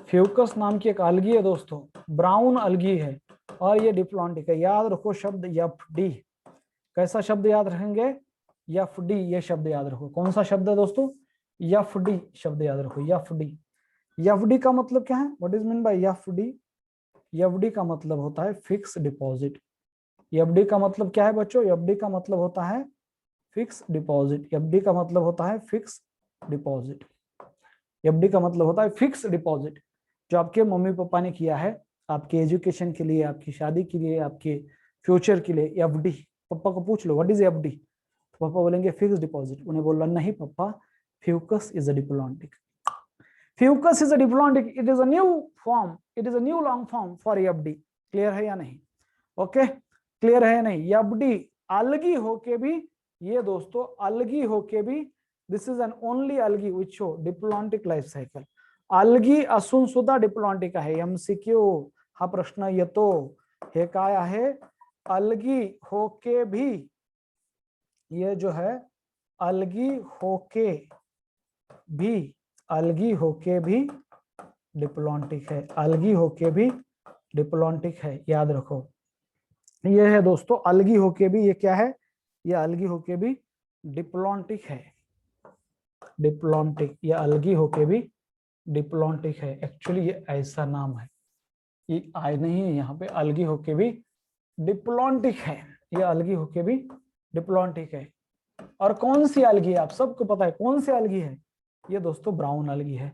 फ्यूकस नाम की एक अलगी है दोस्तों, ब्राउन अलगी है और ये डिप्लॉन्टिक है. याद रखो शब्द एफडी. कैसा शब्द याद रखेंगे? एफडी. ये शब्द याद रखो. कौन सा शब्द है दोस्तों? एफडी शब्द याद रखो. एफडी. एफडी का मतलब क्या है? What is mean bye FD? FD का मतलब होता है फिक्स डिपॉजिट. एफडी का मतलब क्या है बच्चों? एफडी का मतलब होता है फिक्स डिपॉजिट. एफडी का मतलब होता है फिक्स डिपॉजिट. एफडी का मतलब होता है फिक्स डिपॉजिट, जो आपके मम्मी पापा ने किया है आपके एजुकेशन के लिए, आपकी शादी के लिए, आपके फ्यूचर के लिए. एफडी. पापा को पूछ लो व्हाट इज एफडी, तो पापा बोलेंगे फिक्स डिपॉजिट. उन्हें बोलना नहीं पापा, Fucus is a diplontic. Fucus is a diplontic. It is a new form, it is a new long form for FD. Clear है या नहीं? ओके, क्लियर है या नहीं? एफडी अलगी होके भी, ये दोस्तों अलगी होके भी, this is an only algae which show diplontic life cycle. Algae असून सुद्धा डिप्लॉन्टिक आहे. एमसीक्यू हा प्रश्न येतो. हे काय आहे? अलगी होके भी, ये जो है अलगी होके भी डिप्लॉन्टिक है. अलगी होके भी डिप्लॉन्टिक है, याद रखो. ये है दोस्तों अलगी होके भी, ये क्या है? ये अलगी होके भी डिप्लॉन्टिक है. डिप्लॉन्टिक, ये अलगी होके भी डिप्लॉन्टिक है. एक्चुअली ये ऐसा नाम है, ये आई नहीं है यहाँ पे. अलगी होके भी डिप्लॉन्टिक है. ये अलगी होके भी डिप्लॉन्टिक है. और कौन सी अलगी है? आप सबको पता है कौन सी अलगी है. ये दोस्तों ब्राउन अलगी है.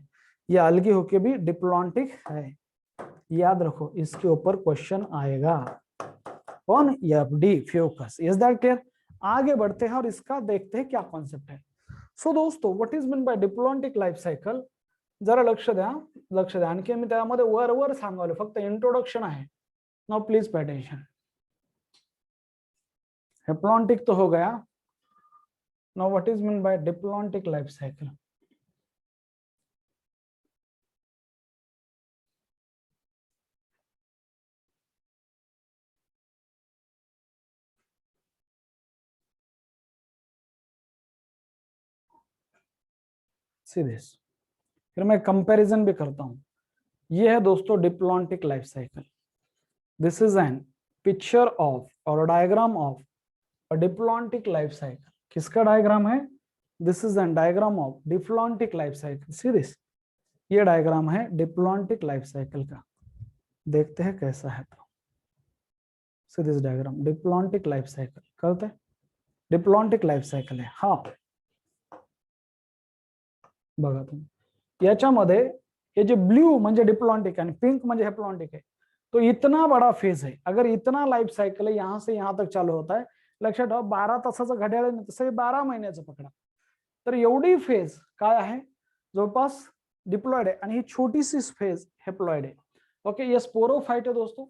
ये अलगी होके भी डिप्लॉन्टिक है. याद रखो, इसके ऊपर क्वेश्चन आएगा. कौन? FD, Fucus. Is that clear? आगे बढ़ते हैं और इसका देखते हैं क्या कॉन्सेप्ट है. सो दोस्तों, what is mean by diplontic life cycle? जरा लक्ष द्या, लक्ष द्या. आणखी मी त्यामध्ये वर वर सांगावलं, फक्त इंट्रोडक्शन आहे. Now please pay attention. Haplontic तो हो गया. Now what is mean by diplontic life cycle? See this. फिर मैं कंपैरिजन भी करता हूं. ये है दोस्तों diplontic life cycle. This is an picture of और diagram of a diplontic life cycle. किसका डायग्राम है? This is an diagram of diplontic life cycle. See this. ये डायग्राम है डिप्लॉन्टिक लाइफ साइकिल का. देखते हैं कैसा है. तो see this diagram diplontic life cycle करते हैं. डिप्लॉन्टिक लाइफ सायकल आहे. हा बघा तुम्ही, याच्यामध्ये ये जो ब्लू म्हणजे डिप्लॉन्टिक आणि पिंक म्हणजे हेप्लॉन्टिक है. तो इतना बड़ा फेज है. अगर इतना लाइफ साइकिल है, यहां से यहां तक चालू होता है. लक्षात ठेवा 12 तासाचं घड्याळ आहे, तसं 12 महिन्याचं पकडा. तर एवढी फेज काय आहे, जवळपास डिप्लॉयड आहे. आणि ही छोटीशी फेज हेप्लॉयड है. ओके, ये स्पोरोफाइट है दोस्तों,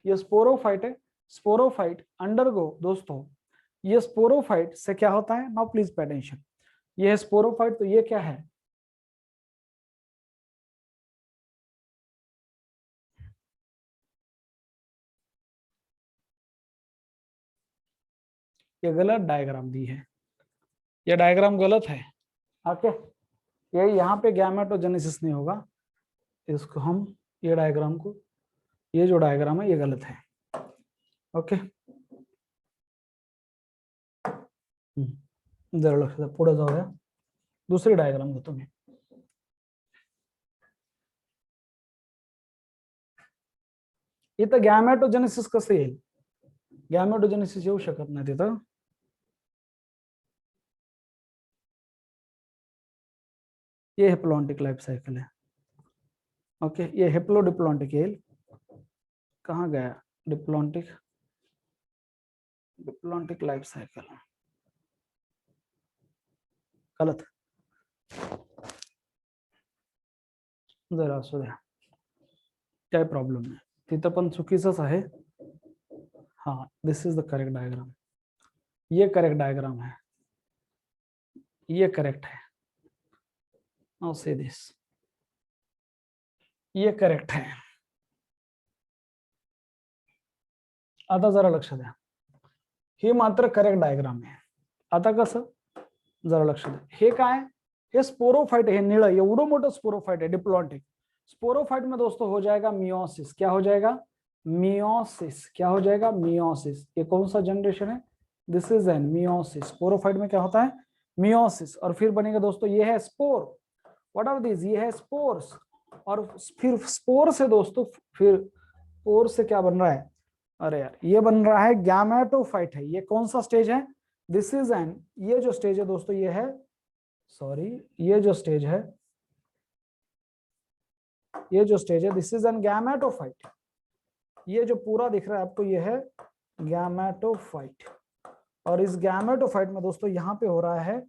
ये स्पोरोफाइट है. स्पोरोफाइट अंडरगो दोस्तों, ये स्पोरोफाइट से क्या होता है, नाउ प्लीज पे अटेंशन. ये है स्पोरोफाइट. तो ये क्या है, ये गलत डायग्राम दी है. ये डायग्राम गलत है. ओके, ये यहाँ पे गैमेटोजेनेसिस नहीं होगा. इसको हम, ये डायग्राम को, ये जो डायग्राम है ये गलत है. ओके, जरा लक्ष द्या. पुढे जाऊया. दुसरी डायग्राम घेतो मी. इथं गॅमेटोजेनेसिस कसं येईल? गॅमेटोजेनेसिस येऊ शकत नाही तिथं. ये हेप्लॉन्टिक लाइफ साइकिल है. ओके, ये हेप्लोडिप्लॉन्टिक येईल. कहाँ गया डिप्लॉन्टिक, डिप्लॉन्टिक लाइफ साइकिल गलत. जरा असू द्या, काय प्रॉब्लेम नाही. तिथं पण चुकीचंच आहे. हाँ, this is the correct diagram. ये करेक्ट डायग्राम है, ये करेक्ट है. नाउ से दिस, ये करेक्ट है. आता जरा लक्ष द्या, हे मात्र करेक्ट डायग्राम आहे. आता कसं, जरा लक्ष द्या. हे काय, हे स्पोरोफाइट है. निळं एवढं मोठं स्पोरोफाइट है डिप्लॉन्टिक. स्पोरोफाइट में दोस्तों हो जाएगा मियोसिस. क्या हो जाएगा, मियोसिस. क्या हो जाएगा, मियोसिस. ये कौन सा जनरेशन है, this is N meiosis. Sporophyte में क्या होता है, मियोसिस. और फिर बनेगा दोस्तों, ये है स्पोर. व्हाट आर दिस, ये है स्पोर्स. और फिर स्पोर से दोस्तों, फिर स्पोर से क्या बन रहा है, अरे यार, ये बन रहा है गैमेटोफाइट है. ये कौन सा स्टेज है, दिस इज एन, ये जो स्टेज है दोस्तों ये है, सॉरी, ये जो स्टेज है, ये जो स्टेज है, दिस इज एन गैमेटोफाइट. ये जो पूरा दिख रहा है आपको, ये है गैमेटोफाइट. और इस गैमेटोफाइट में दोस्तों यहाँ पे हो रहा है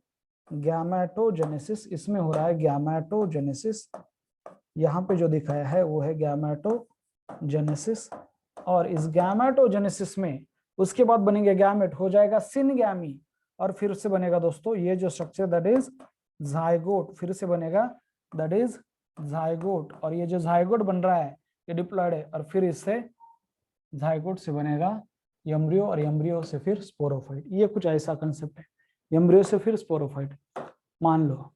गैमेटोजेनेसिस. इसमें हो रहा है गैमेटोजेनेसिस. यहाँ पे जो दिखाया है वो है गैमेटोजेनेसिस. और इस गैमेटोजेनेसिस में उसके बाद बनेंगे गैमेट, हो जाएगा सिनगैमी. और फिर से बनेगा दोस्तों ये जो स्ट्रक्चर, दैट इज जाइगोट. फिर से बनेगा दैट इज जाइगोट. और ये जो जाइगोट बन रहा है ये डिप्लॉयड है. और फिर इससे जाइगोट से बनेगा एम्ब्रियो, और एम्ब्रियो से फिर स्पोरोफाइट. ये कुछ ऐसा कंसेप्ट है, एम्ब्रियो से फिर स्पोरोफाइट मान लो.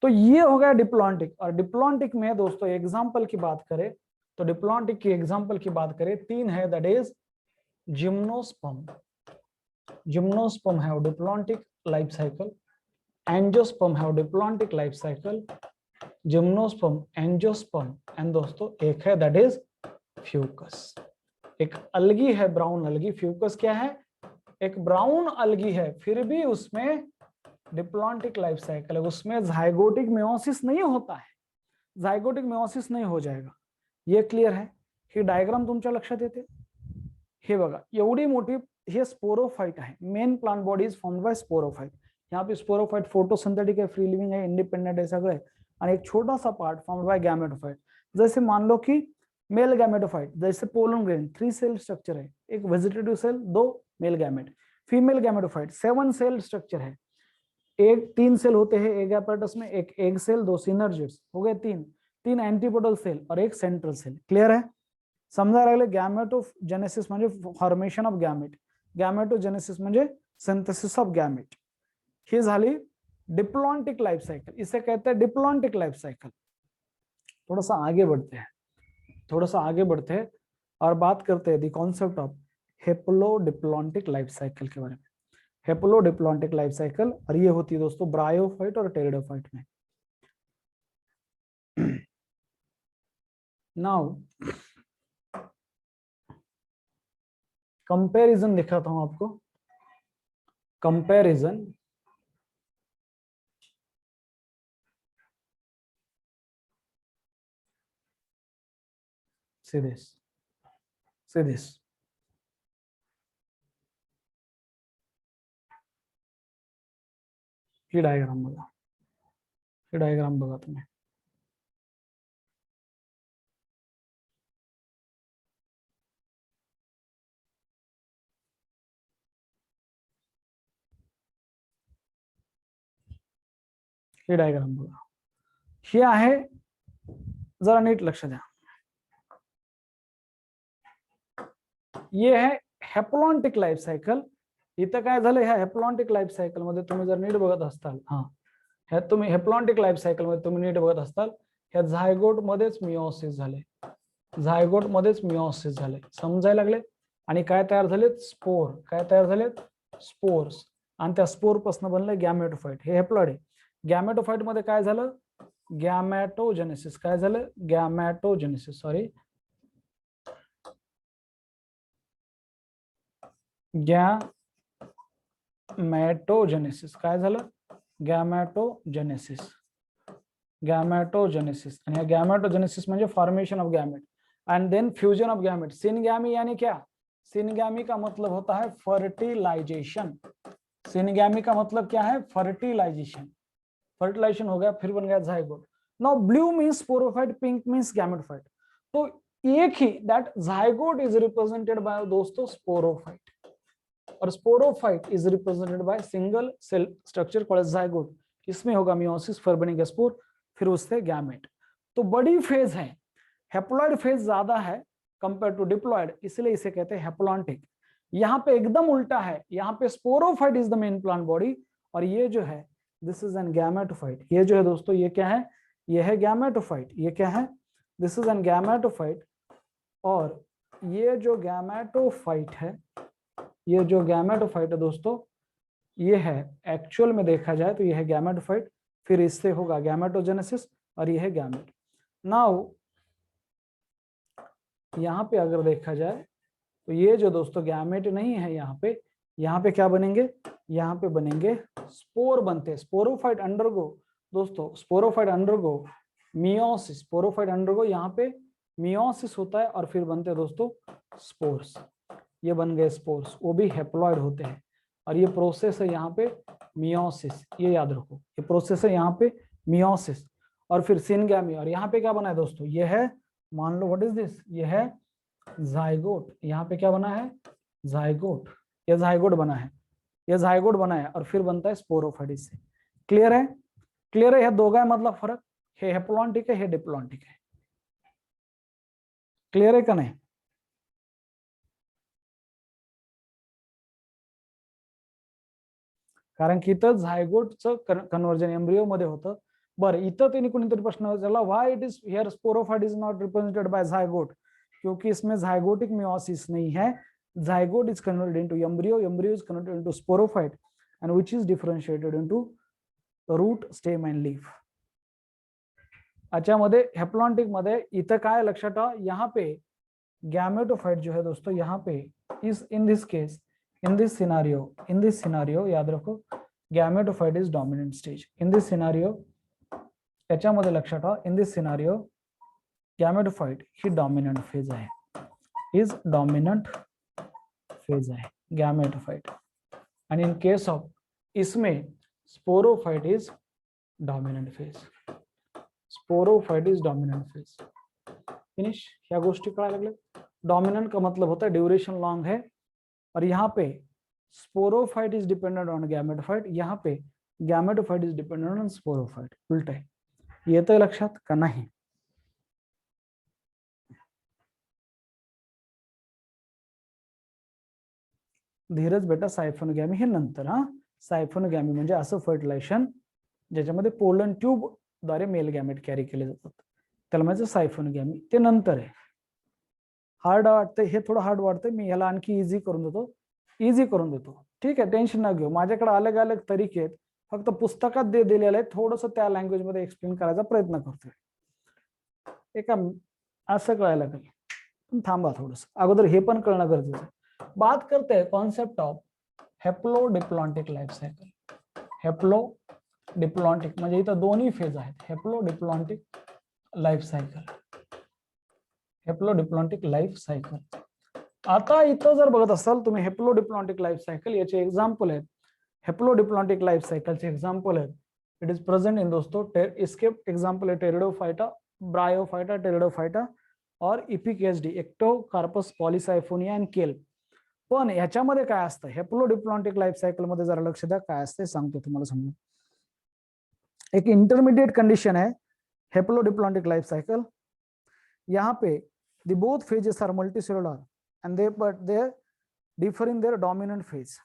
तो ये हो गया डिप्लॉन्टिक. और डिप्लॉन्टिक में दोस्तों एग्जाम्पल की बात करें तो डिप्लॉन्टिक की एग्जाम्पल की बात करें, 3 है, that is gymnosperm. Gymnosperm have diplontic life cycle. Angiosperm have diplontic life cycle. Gymnosperm, angiosperm, and दोस्तों एक है दैट इज फ्यूकस. एक अलगी है, ब्राउन अलगी. फ्यूकस क्या है, एक ब्राउन अलगी है, फिर भी उसमें डिप्लॉन्टिक लाइफ साइकिल है. उसमें जाइगोटिक मेयोसिस नहीं होता है, जाइगोटिक मेयोसिस नहीं हो जाएगा. ये क्लियर है. ही डायग्राम तुमच्या लक्षात येते. हे बघा, एवढी मोठी, हे स्पोरोफाइट आहे. Main plant body is formed by sporophyte. यहाँ पे स्पोरोफाइट फोटोसिंथेटिक है, फ्री लिविंग है, इंडिपेंडेंट है, सगळं आहे. आणि एक छोटासा पार्ट फॉर्म्ड बाय गॅमेटोफाइट. जैसे मान लो कि मेल गैमेटोफाइट, जैसे पोलन ग्रेन 3 सेल स्ट्रक्चर है, एक vegetative cell, 2 male gamete. Female gametophyte 7 cell structure है, एक 3 सेल होते हैं एग एपैरेटस में, एक एग सेल, 2 सिनर्जिड्स, हो गए 3 एंटीपोडल सेल और एक सेंट्रल सेल. क्लियर है? समजा लागले. गॅमेटोजेनेसिस म्हणजे फॉर्मेशन ऑफ गॅमेट, गॅमेटोजेनेसिस म्हणजे सिंथेसिस ऑफ गॅमेट. ही झाली डिप्लॉन्टिक लाइफ साइकिल, इसे कहते हैं डिप्लॉन्टिक लाइफ साइकिल. थोड़ा सा आगे बढ़ते हैं, थोड़ा सा आगे बढ़ते हैं और बात करते हैं the concept of haplodiplontic life cycle के बारे में. हेप्लोडिप्लॉन्टिक लाइफ साइकिल, और ये होती है दोस्तों ब्रायोफाइट और टेरिडोफाइट में. नाउ कंपैरिजन दिखाता हूं आपको. Comparison see this. He diagram बघा, ही डायग्राम बघा तुम्ही. ही डायग्राम बघा. ही आहे, जरा नीट लक्ष द्या. ये है हेप्लॉन्टिक लाइफ सायकल. इथं काय झालं, ह्या हेप्लॉन्टिक लाइफ सायकल मध्ये तुम्ही जर नीट बघत असताल, हा ह्या तुम्ही हेप्लॉन्टिक लाइफ सायकल मध्ये तुम्ही नीट बघत असताल, ह्या झायगोट मध्येच मिओसिस झाले, झायगोट मध्येच मिओसिस झाले, समजायला लागले. आणि काय तयार झालेत, स्पोर. काय तयार झालेत, स्पोर्स. आणि त्या स्पोर पासून बनले गॅमेटोफाइट. हे हेप्लॉइड आहे. गॅमेटोफाइट मध्ये काय झालं, गॅमेटोजेनेसिस. काय झालं, गॅमेटोजेनेसिस, सॉरी, गॅमेटोजेनेसिस. काय झालं, गॅमेटोजेनेसिस. गॅमेटोजेनेसिस. आणि गॅमेटोजेनेसिस म्हणजे formation of gamete and then fusion of gamete. Syngamy यानी क्या, सिनगैमी का मतलब होता है फर्टिलाइजेशन. सिनगैमी का मतलब क्या है, फर्टिलाइजेशन. फर्टिलाइजेशन हो गया, फिर बन गया zygote. Now blue means sporophyte, pink means gametophyte. तो एक ही that zygote is represented by दोस्तों स्पोरोफाइट, और sporophyte is represented by single cell structure called zygote. इसमें होगा मियोसिस, फिर बनेगा स्पोर, फिर उससे गैमेट. तो बड़ी फेज है, हेप्लॉइड फेज ज्यादा है कंपेयर टू डिप्लॉइड, इसलिए इसे कहते हैं हेप्लॉन्टिक. यहाँ पे एकदम उल्टा है, यहाँ पे sporophyte is the main plant body, और ये जो है दिस इज एन गैमेटोफाइट. ये जो है दोस्तों, ये क्या है, ये है गैमेटोफाइट. ये क्या है, दिस इज एन गैमेटोफाइट. और ये जो गैमेटोफाइट है, ये जो गैमेटोफाइट है दोस्तों, ये है एक्चुअल में देखा जाए तो ये है गैमेटोफाइट, फिर इससे होगा गैमेटोजेनेसिस, और ये है गैमेट. नाउ यहाँ पे अगर देखा जाए तो ये जो दोस्तों गैमेट नहीं है, यहाँ पे क्या बनेंगे, यहाँ पे बनेंगे स्पोर बनते हैं. स्पोरोफाइट अंडरगो दोस्तों, sporophyte undergo meiosis. Sporophyte undergo, यहाँ पे मियोसिस होता है और फिर बनते हैं दोस्तों स्पोर्स. ये बन गए स्पोर्स, वो भी हेप्लॉइड होते हैं. और ये प्रोसेस है यहाँ पे मियोसिस, ये याद रखो, ये प्रोसेस है यहाँ पे मियोसिस, और फिर सिनगैमी. और यहाँ पे क्या बना है दोस्तों, ये है, मान लो व्हाट इज दिस, ये है जाइगोट. यहाँ पे क्या बना है, जाइगोट. ये जाइगोट बना है, ये जाइगोट बना है, और फिर बनता है स्पोरोफाइट से. क्लियर है, क्लियर है. यह दो का मतलब फर्क है, हेप्लॉन्टिक है, डिप्लॉन्टिक है. क्लियर है का नाही. कारण की इथं झायगोटचं कन्वर्जन एम्ब्रियो मध्ये होतं. बरं, इथं त्यांनी कोणीतरी प्रश्न विचारला, why it is here sporophyte is not represented by zygote. क्योंकि इसमें जायगोटिक मियोसिस नहीं है. Zygote is converted into embryo, embryo is converted into sporophyte, and which is differentiated into root, stem and leaf. याच्यामध्ये haplontic मध्ये इथं काय लक्षात ठेवा, यहाँ पे गैमेटोफाइट जो है दोस्तों, यहाँ पे is in this case, in this scenario याद रखो, gametophyte is dominant stage. In this scenario, याच्यामध्ये लक्षात ठेवा, in this scenario gametophyte he dominant phase आहे, इज डॉमिनंट फेज आहे गैमेटोफाइट. आणि इन केस ऑफ इसमें sporophyte is dominant phase. Sporophyte is dominant phase. Finish. क्या गोष्टी कळायला लागले? डोमिनेंट का मतलब होता है ड्यूरेशन लॉन्ग है, और यहाँ पे sporophyte is dependent on gametophyte, यहाँ पे gametophyte is dependent on sporophyte, उल्टा है। येतंय लक्षात का नाही? धीरज बेटा, सायफोनोगॅमी हे नंतर हा। सायफोनोगॅमी म्हणजे असं फर्टिलायझेशन ज्याच्यामध्ये पोलन ट्यूब द्वारे मेल गॅमेट कॅरी केले जातात, त्याला म्हणजे सायफोनोगॅमी, ते नंतर आहे। हार्ड वाटतंय हे, थोडं हार्ड वाटतंय, मी ह्याला आणखी इझी करून देतो, इझी करून देतो, ठीक आहे, टेन्शन ना घेऊ। माझ्याकडे अलग अलग तरीके आहेत, फक्त पुस्तकात दिलेलं आहे, थोडंसं त्या लँग्वेज मध्ये एक्सप्लेन करायचा प्रयत्न करतोय। एका असं कळायला लागेल, पण थांबा थोडंसं, अगोदर हे पण कळणं गरजेचं आहे। बात करते हैं concept of haplodiplontic life cycle. हेप्लोडिप्लॉन्टिक म्हणजे इथं दोन्ही फेज आहेत, हेप्लोडिप्लॉन्टिक लाइफ सायकल, हेप्लोडिप्लॉन्टिक लाइफ सायकल। आता इथं जर बघत असाल तुम्ही हेप्लोडिप्लॉन्टिक लाइफ सायकल, याचे एक्झाम्पल आहेत, हेप्लोडिप्लॉन्टिक लाइफ सायकलचे एक्झाम्पल आहेत। इट इज प्रेजेंट इन दोस्तों, इसके एग्जाम्पल है टेरिडोफाइटा, ब्रायोफाइटा, टेरिडोफाइटा और इपिकेसडी, एक्टोकार्पस पॉलिसायफोनिया एंड केल्प। पण ह्याच्यामध्ये काय असतं, हेप्लोडिप्लॉन्टिक लाइफ सायकल मध्ये जरा लक्ष द्या, काय असते सांगतो तुम्हाला समजून। एक इंटरमीडिएट कंडीशन है हेप्लोडिप्लॉन्टिक लाइफ साइकिल। यहाँ पे the both phases are multicellular and they differ in their dominant phase.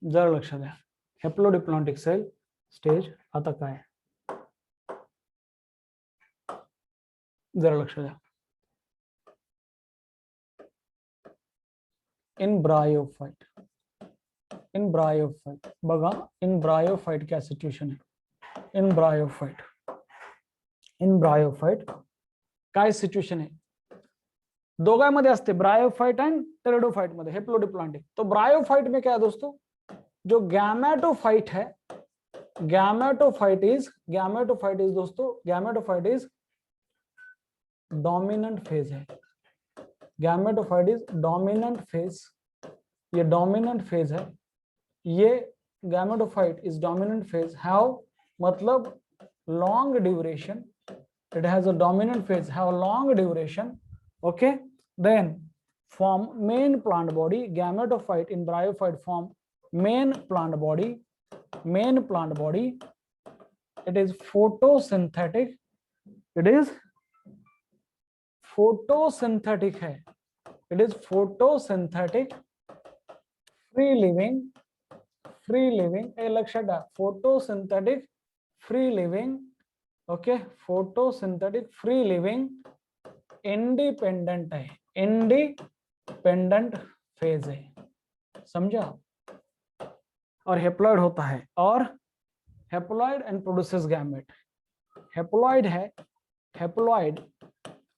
जरा लक्ष द्या, हेप्लोडिप्लॉन्टिक सेल स्टेज आता काय, जरा लक्ष द्या। इन ब्रायोफाइट, इन ब्रायोफाइट बघा, इन ब्रायोफाइट क्या सिच्युएशन है, इन ब्रायोफाइट, इन ब्रायोफाइट काय सिच्युएशन आहे, दोघांमध्ये असते, ब्रायोफाइट एंड टेरिडोफाइट मध्ये हेप्लोडिप्लॉन्टिक। तो ब्रायोफाइट में क्या है दोस्तों, जो गैमेटोफाइट है, गैमेटोफाइट इज दोस्तों, गैमेटोफाइट इज डोमिनेंट फेज है, गैमेटोफाइट इज डोमिनेंट फेज, ये डोमिनेंट फेज है, ये gametophyte is dominant phase, have मतलब long duration, it has a dominant phase, have a long duration, okay, then form main plant body, gametophyte in bryophyte form main plant body, main plant body, it is photosynthetic, it is photosynthetic है, it is photosynthetic, free living, ए लक्षात द्या, photosynthetic free living, okay, photosynthetic free living, independent है, independent phase है, समझा, और haploid होता है, और haploid and produces gamete, haploid है, haploid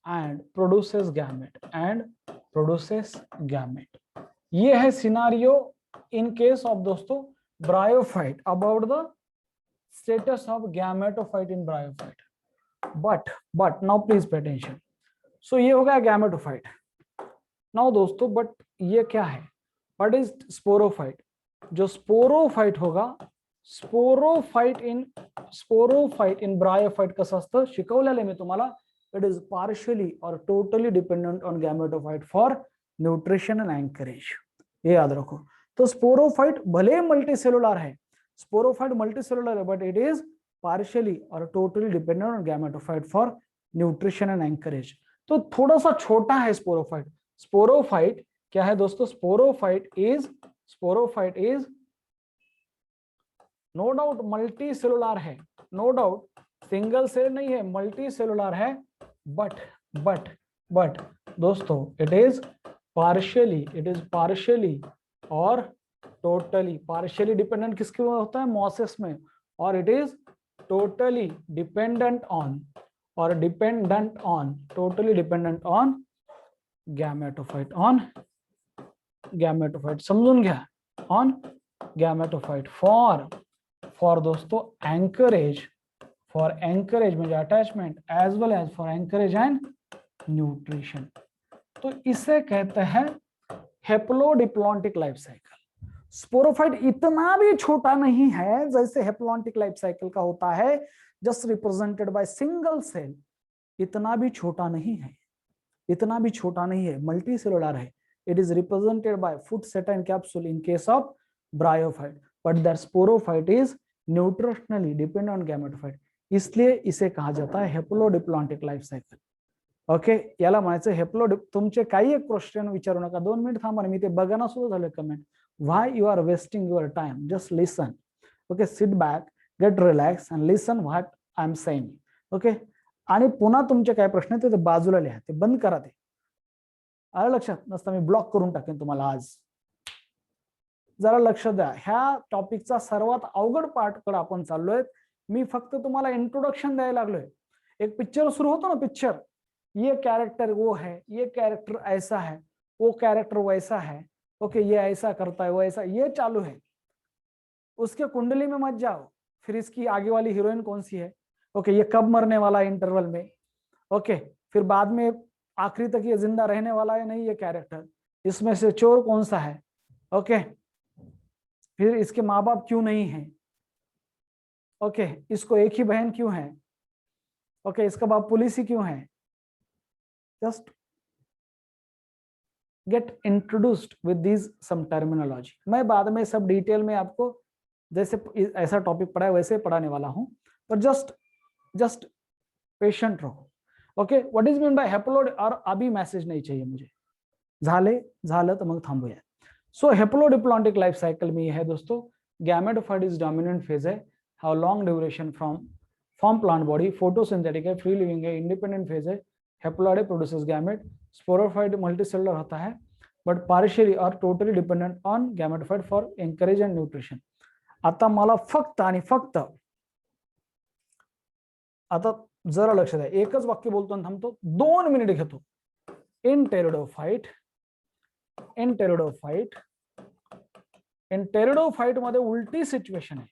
and produces gamete, and produces gamete. ये है सिनारियो इन केस ऑफ दोस्तों bryophyte about the status of gametophyte in bryophyte, but now please pay attention। so ये हो गया gametophyte। now दोस्तों but ये क्या है, what is sporophyte? जो स्पोरोफाइट होगा, स्पोरोफाइट इन ब्रायोफाइट कसं असतं शिकवलेलं मी तुम्हाला, इट इज पार्शियली और totally dependent on gametophyte for nutrition and anchorage, ये याद रखो। तो स्पोरोफाइट भले मल्टीसेलुलर है, स्पोरोफाइट मल्टीसेलुलर है, बट इट इज पार्शियली और totally dependent on gametophyte for nutrition and anchorage. तो थोड़ा सा छोटा है स्पोरोफाइट। स्पोरोफाइट क्या है दोस्तों, sporophyte is no doubt multicellular है, नो डाउट सिंगल सेल नहीं है, मल्टीसेलुलर है, बट दोस्तों इट इज पार्शियली और टोटली, पार्शियली डिपेंडेंट किसके होता है, मॉसेस में, और it is totally dependent on, और टोटली डिपेंडेंट ऑन गैमेटोफाइट, समझून घ्या, ऑन गैमेटोफाइट फॉर दोस्तों एंकरेज, म्हणजे attachment as well as for anchorage and nutrition. तो इसे कहते हैं हेप्लोडिप्लॉन्टिक लाइफ साइकिल। स्पोरोफाइट इतना भी छोटा नहीं है जैसे हेप्लॉन्टिक लाइफ साइकिल का होता है, just represented by single cell. इतना भी छोटा नहीं है, इतना भी छोटा नहीं है, मल्टी सेलुलर है। It is represented bye food set and capsule in case of bryophyte, but that sporophyte is nutritionally depend on gametophyte, इसलिए इसे कहा जाता है हेप्लोडिप्लॉन्टिक लाइफ सायकल. ओके, याला म्हणायचं हेप्लो. तुमचे काही एक क्वेश्चन विचारू नका, 2 मिनिट थांबा, मी ते बघाना सुद्धा झाले comment. Why you are wasting your time, just listen. Okay, sit back, get relax and listen what I am saying. Okay, आणि पुन्हा तुमचे काय प्रश्न आहेत ते बाजूला लिहा, ते बंद करा. ते आलं लक्षात? नसतं मी ब्लॉक करून टाकेन तुम्हाला आज. जरा लक्ष द्या, ह्या टॉपिकचा सर्वात अवघड पार्ट कडे आपण चाललोय. मी फक्त तुम्हाला इंट्रोडक्शन द्यायला लागलोय. एक पिक्चर सुरू होतो ना, पिक्चर, ये कैरेक्टर वो है, ये कैरेक्टर ऐसा है, वो कैरेक्टर वैसा है, ओके, ये ऐसा करता है, वो ऐसा, ये चालू है. उसके कुंडली में मत जाओ, फिर इसकी आगे वाली हीरोइन कौन सी है, ओके, ये कब मरने वाला है इंटरवल में, ओके, फिर बाद में आखिरी तक ये जिंदा रहने वाला है नहीं ये कैरेक्टर, इसमें से चोर कौन सा है, ओके, फिर इसके माँ बाप क्यों नहीं है, ओके, इसको एक ही बहन क्यों है, ओके, इसका बाप पुलिस ही क्यों है. Just get introduced with this some terminology. मैं बाद में सब डिटेल में आपको जैसे ऐसा टॉपिक पढ़ा है वैसे पढ़ाने वाला हूं, पर जस्ट पेशेंट रहो. Okay, what is mean by haploid, और अभी मैसेज नहीं चाहिए मुझे, झालं तर मग थांबूया. सो हेप्लोडिप्लॉन्टिक लाइफ साइकिल में ये है दोस्तों, गैमेटोफाइट इज डोमिनेंट फेज है, how long duration from plant body, photosynthetic है, फ्री लिविंग है, इंडिपेंडेंट फेज है, haploid produces gamete, sporophyte multicellular होता है बट पार्शियली और totally dependent on gametophyte for encourage and nutrition. आता मला फक्त आणि फक्त आता जरा लक्ष द्या, एकच वाक्य बोलतो आणि थांबतो, 2 मिनिट घेतो. इन टेरिडोफाइट मध्ये उलटी सिच्युएशन आहे,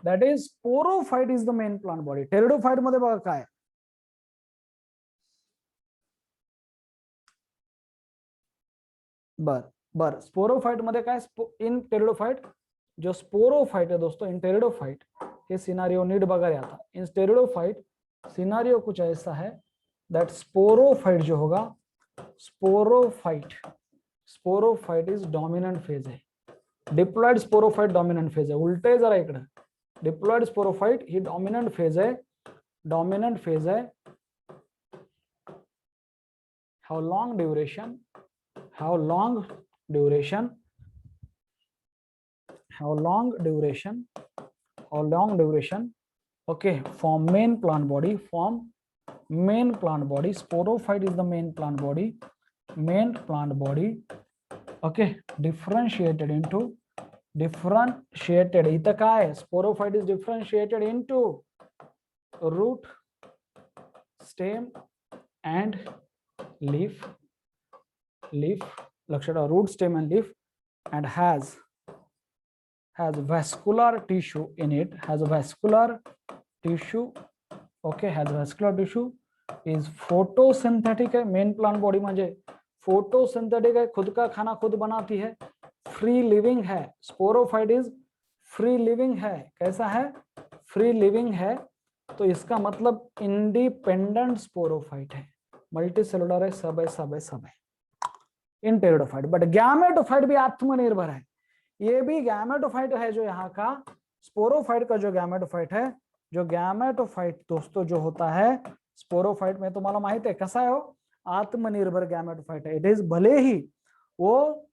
that is sporophyte is the main plant body. Pteridophyte मध्ये बघा काय, बर स्पोरोफाइट मध्ये काय, इन टेरिडोफाइट जो स्पोरोफाइट है दोस्तों, इन टेरिडोफाइट ये सिनारियो नीड बघा रहा था. इन टेरिडोफाइट सिनारियो कुछ ऐसा है दैट स्पोरोफाइट जो होगा, स्पोरोफाइट इज डोमिनेंट फेज है, डिप्लॉइड स्पोरोफाइट डोमिनेंट फेज है. उलटे जरा इकडे, डिप्लॉइड स्पोरोफाइट ही डोमिनेंट फेज है. How long duration, okay, form main plant body, sporophyte is the main plant body, okay, differentiated इथं काय, sporophyte is differentiated into root, stem and leaf, लक्षात ठेवा, root, stem and leaf, and has vascular tissue in it, okay, has vascular tissue, is photosynthetic है, main plant body म्हणजे photosynthetic है, खुद का खाना खुद बनाती है, फ्री लिविंग है. स्पोरोफाइट इज फ्री लिविंग है. कैसा है? फ्री लिविंग है. तो इसका मतलब इंडिपेंडेंट स्पोरोफाइट है, मल्टीसेलुलर है, सब है इन टेरिडोफाइट. बट गैमेटोफाइट भी आत्मनिर्भर है, ये भी गैमेटोफाइट है जो यहाँ का. स्पोरोफाइट का जो गैमेटोफाइट दोस्तों जो होता है स्पोरोफाइट में, तुम्हाला माहित है कसा है वो, आत्मनिर्भर गैमेटोफाइट है. इट इज भले ही वो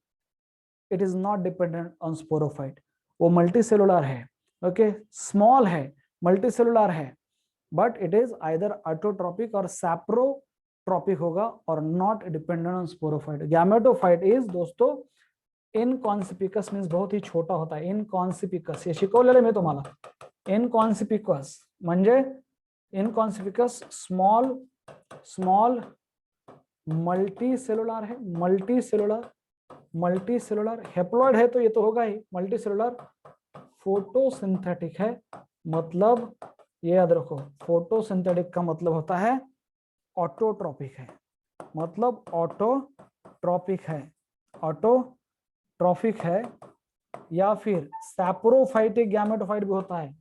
it is not dependent on sporophyte, वो मल्टीसेलुलर है, ओके, स्मॉल है, मल्टीसेलुलर है, but it is either autotrophic और सैप्रोट्रॉपिक होगा और not dependent on sporophyte. Gametophyte is दोस्तों इनकॉन्सिपिकस, मीन्स बहुत ही छोटा होता है. इनकॉन्सिपिकस हे शिकवलेलं मी तुम्हाला. इनकॉन्सिपिकस म्हणजे इनकॉन्सिपिकस स्मॉल मल्टीसेलुलर है, मल्टीसेलुलर हेप्लॉइड है तो ये तो होगा ही. मल्टीसेलुलर फोटोसिंथेटिक है, मतलब ये याद रखो, फोटोसिंथेटिक का मतलब होता है ऑटोट्रॉपिक है, मतलब ऑटोट्रॉपिक है, ऑटोट्रॉपिक है, या फिर सैप्रोफाइटिक गैमेटोफाइट भी होता है,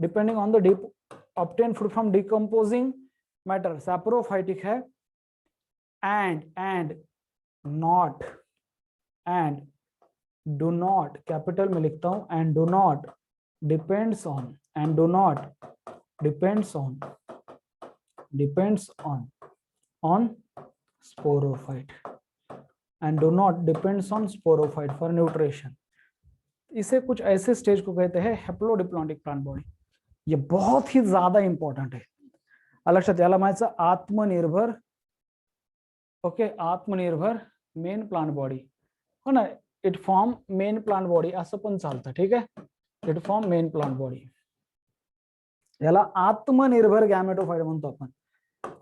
depending on the obtain food from decomposing matter. Saprophytic है and not and do not, capital में लिखता हूं, and do not depends on, and do not depends on sporophyte, and do not depends on sporophyte for nutrition. इसे कुछ ऐसे stage को कहते हैं हेप्लोडिप्लॉन्टिक प्लांट बॉडी। ये बहुत ही ज्यादा इंपॉर्टंट है, लक्षात याला म्हणायचं आत्मनिर्भर, ओके, आत्मनिर्भर मेन प्लांट बॉडी, हो ना, it form main plant body असं पण चालतं, ठीक आहे, it form main plant body. याला आत्मनिर्भर गॅमेटोफाइट म्हणतो आपण।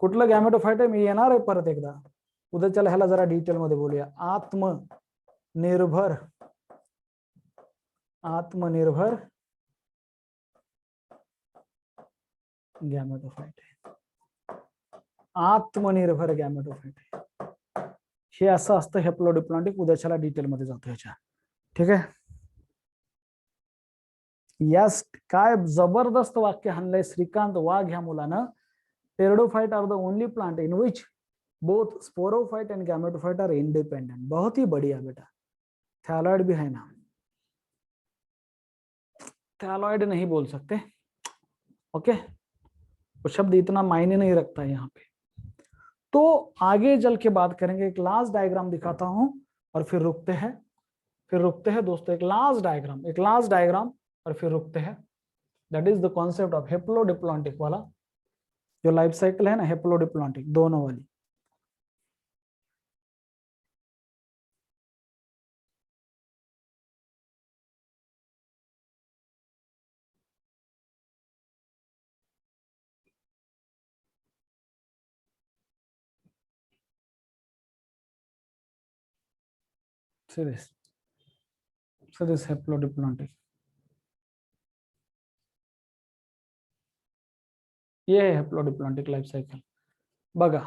कुठलं गॅमेटोफाइट आहे मी येणार आहे परत एकदा उद्या, चला ह्याला जरा डिटेल मध्ये बोलूया। आत्मनिर्भर गॅमेटोफाइट, आत्मनिर्भर गॅमेटोफाइट हे असं असतं हेप्लोडिप्लॉन्टिक। उद्याच्याला डिटेल मध्ये जातो ह्याच्या, ठीक आहे। यस, काय जबरदस्त वाक्य हाणलंय श्रीकांत वाघ ह्या मुलानं। Pteridophyte are the only plant in which both sporophyte and gametophyte are independent. बहुत ही बढ़िया बेटा। थैलॉइड भी है ना, थैलॉइड नहीं बोल सकते, ओके, वो शब्द इतना मायने नहीं रखता है यहाँ पे। तो आगे चल के बात करेंगे, एक लास्ट डायग्राम दिखाता हूं और फिर रुकते हैं दोस्तों। एक लास्ट डायग्राम और फिर रुकते हैं। That is the concept of haplodiplontic वाला जो लाइफ साइकिल है ना, हेप्लोडिप्लॉन्टिक दोनों वाली। So this हेप्लोडिप्लॉन्टिक, ये है हेप्लोडिप्लॉन्टिक लाइफ सायकल। बघा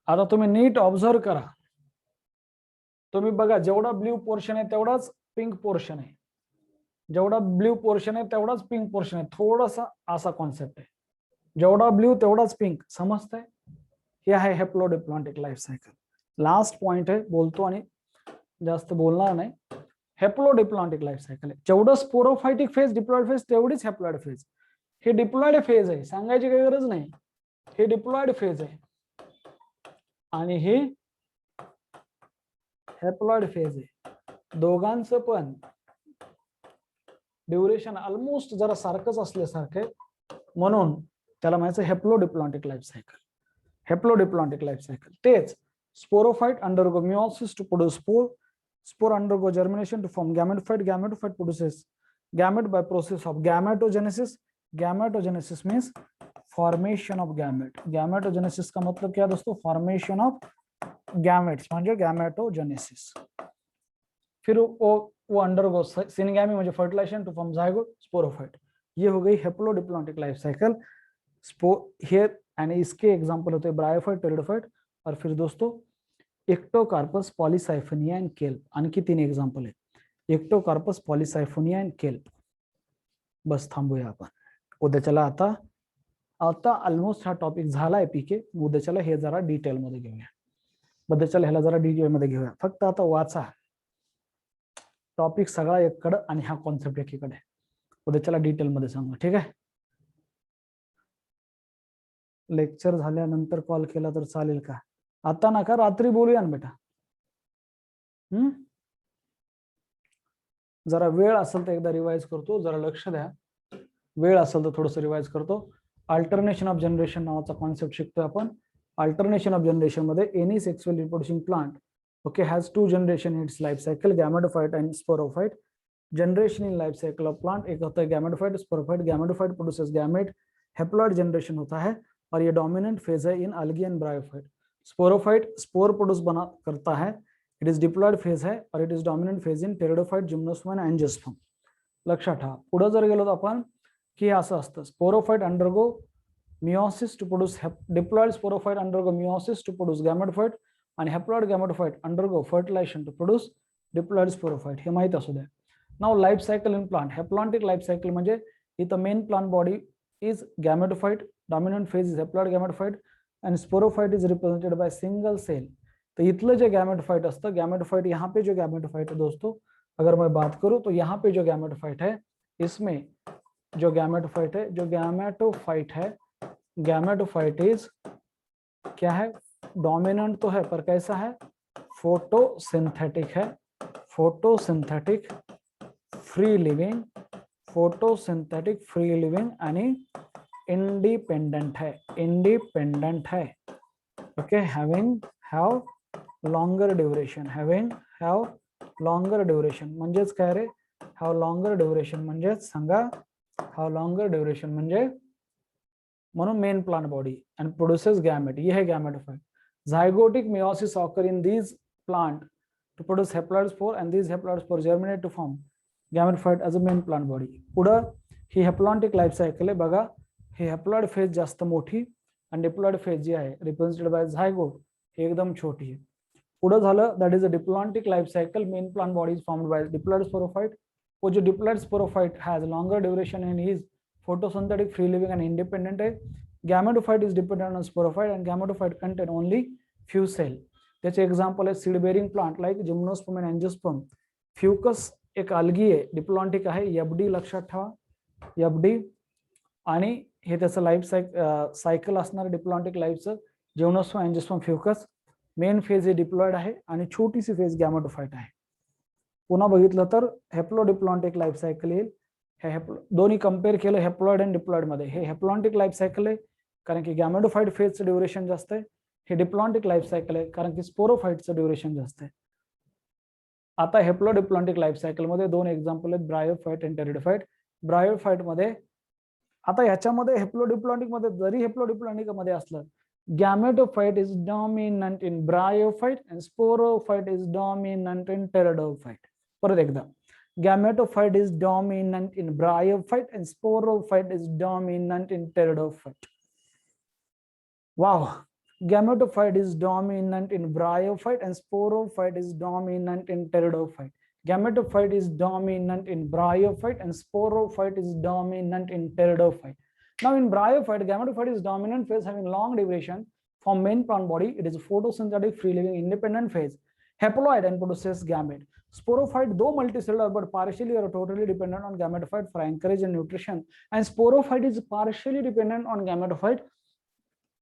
आता तुम्ही नीट ऑब्झर्व करा, तुम्ही बघा जेवढा ब्ल्यू पोर्शन आहे तेवढाच पिंक पोर्शन आहे, जेवढा ब्ल्यू पोर्शन आहे तेवढाच पिंक पोर्शन आहे, थोडासा असा कॉन्सेप्ट आहे, जेवढा ब्ल्यू तेवढाच पिंक, समजतंय? हे आहे हेप्लोडिप्लॉन्टिक लाइफ सायकल। लास्ट पॉइंट आहे, बोलतो आणि जास्त बोलणार नाही। हेप्लोडिप्लॉन्टिक लाइफ सायकल आहे, जेवढं स्पोरोफायटिक फेज, डिप्लॉइड फेज तेवढीच हेप्लॉइड फेज। हे डिप्लॉइड फेज आहे, सांगायची काही गरज नाही, हे डिप्लॉइड फेज आहे आणि हे हेप्लॉइड फेज आहे। दोघांचं पण ड्युरेशन ऑलमोस्ट जरा सारखंच असल्यासारखं, म्हणून त्याला म्हणायचं हेप्लोडिप्लॉन्टिक लाइफ सायकल। हेप्लोडिप्लॉन्टिक लाइफ सायकल तेच sporophyte undergo meiosis to produce spore, spore undergo germination to form gametophyte, gametophyte produces gamete by process of gametogenesis। gametogenesis means formation of gamete। gametogenesis का मतलब क्या दोस्तों? formation of gametes म्हणजे gametogenesis। फिर वो undergo syngamy म्हणजे fertilization to form zygote, sporophyte. ये हो गई haplodiplontic life cycle. Here and इसके एग्जांपल होते हैं ब्रायोफाइट, टेरिडोफाइट, और फिर दोस्तों एक्टोकार्पस, पॉलीसाइफोनिया एंड केल्प। आणखी 3 एग्जांपल आहे, एक्टोकार्पस, पॉलीसाइफोनिया एंड केल्प। बस थांबूया आपण। उद्याच्याला आता ऑलमोस्ट हा टॉपिक झालाय पीके। उद्याच्याला हे जरा डिटेल मध्ये घेऊया, उद्याच्याला ह्याला जरा डिटेल मध्ये घेऊया। फक्त आता वाचा टॉपिक सगळा एककडे आणि हा कॉन्सेप्ट एकीकडे। उद्याच्याला डिटेल मध्ये सांगू, ठीक आहे? लेक्चर झाल्यानंतर कॉल केला तर चालेल का? आता नका, रात्री बोलूया ना बेटा। जरा वेळ असेल तर एकदा रिवाइज करतो, जरा लक्ष द्या। वेळ असेल तर थोडंसं रिवाइज करतो। अल्टरनेशन ऑफ जनरेशन नावाचा कॉन्सेप्ट शिकतोय आपण। अल्टरनेशन ऑफ जनरेशन मध्ये any sexual reproducing plant okay has 2 generation in its life cycle, gametophyte and sporophyte. Generation in life cycle of plant, एक होता है gametophyte, sporophyte. Gametophyte produces gamete, haploid generation होता है और ये डोमिनेंट फेज है in algae and bryophyte. Sporophyte spore produce बना करता है, इट इज डिप्लॉइड फेज है और it is dominant phase in pteridophyte, gymnosperm and angiosperm. लक्षात ठेवा। पुढे जर गेलो तर आपण की असं असतं, sporophyte undergo meiosis to produce diploid sporophyte undergo meiosis to produce gametophyte, and haploid gametophyte undergo fertilization to produce diploid sporophyte. हे माहित असू द्या. Now life cycle in plant. Haplontic life cycle म्हणजे इथं main plant body is gametophyte, dominant phase is haploid gametophyte, and sporophyte is represented by single cell. तो इतलं जो gametophyte असतं, gametophyte यहाँ पे जो gametophyte है दोस्तों, अगर मैं बात करूं तो यहाँ पे जो gametophyte है, इसमें जो gametophyte है, gametophyte is क्या है, डोमिनेंट तो है पर कैसा है, फोटोसिंथेटिक है, photosynthetic free living, photosynthetic free living यानी इंडिपेंडेंट है, ओके, हैव लॉन्गर ड्युरेशन, म्हणजेच काय रे, हैव लॉन्गर ड्युरेशन म्हणजेच सांगा, हैव लॉन्गर ड्युरेशन म्हणजे म्हणून main plant body and produces gamete, ये है gametophyte. Zygotic meiosis occur in these plant to produce haploid spore, and these haploid spore germinate to form gametophyte as a main plant body. पुढं ही हॅप्लॉन्टिक life cycle आहे बघा, ही haploid phase जास्त मोठी आणि diploid phase जी आहे represented by zygote ही एकदम छोटी आहे. पुढं झालं that is a diplontic life cycle, main plant body is formed by diploid sporophyte. वो जो diploid sporophyte has longer duration and is photosynthetic free living and independent है. Gametophyte is dependent on sporophyte and gametophyte contain only few cell. त्याचे example आहे seed bearing plant like gymnosperm and angiosperm. Fucus एक algae आहे, diplontic आहे, FD लक्षात ठेवा, FD, आणि हे त्याचं लाईफ सायकल असणार डिप्लॉन्टिक लाईफचं, gymnosperm angiosperm fucus. Main phase हे डिप्लॉइड आहे आणि छोटीशी फेज गॅमेटोफाइट आहे. पुन्हा बघितलं तर हॅप्लोडिप्लॉन्टिक लाईफ सायकल येईल. हे दोन्ही कंपेअर केलं हॅप्लॉइड आणि डिप्लॉइड मध्ये, हे हॅप्लॉन्टिक लाईफ सायकल आहे कारण की गॅमेटोफाइट फेजचं ड्युरेशन जास्त आहे. हे डिप्लॉन्टिक लाईफ सायकल आहे कारण की स्पोरोफाइटचं ड्युरेशन जास्त आहे. आता हॅप्लोडिप्लॉन्टिक लाईफ सायकल मध्ये दोन एक्झाम्पल आहेत, ब्रायोफाइट आणि टेरिडोफाइट. ब्रायोफाइट मध्ये आता ह्याच्यामध्ये हॅप्लोडिप्लॉन्टिक मध्ये जरी हॅप्लोडिप्लॉन्टिक मध्ये असलं, gametophyte is dominant in bryophyte and sporophyte is dominant in pteridophyte. परत एकदा, gametophyte is dominant in bryophyte and sporophyte is dominant in pteridophyte. Wow, gametophyte is dominant in bryophyte and sporophyte is dominant in pteridophyte. Gametophyte is dominant in bryophyte and sporophyte is dominant in pteridophyte. Now in bryophyte, gametophyte is dominant phase having long duration. From main plant body, it is a photosynthetic free living independent phase, haploid and produces gamete. Sporophyte though multicellular but partially or totally dependent on gametophyte for anchorage and nutrition, and sporophyte is partially dependent on gametophyte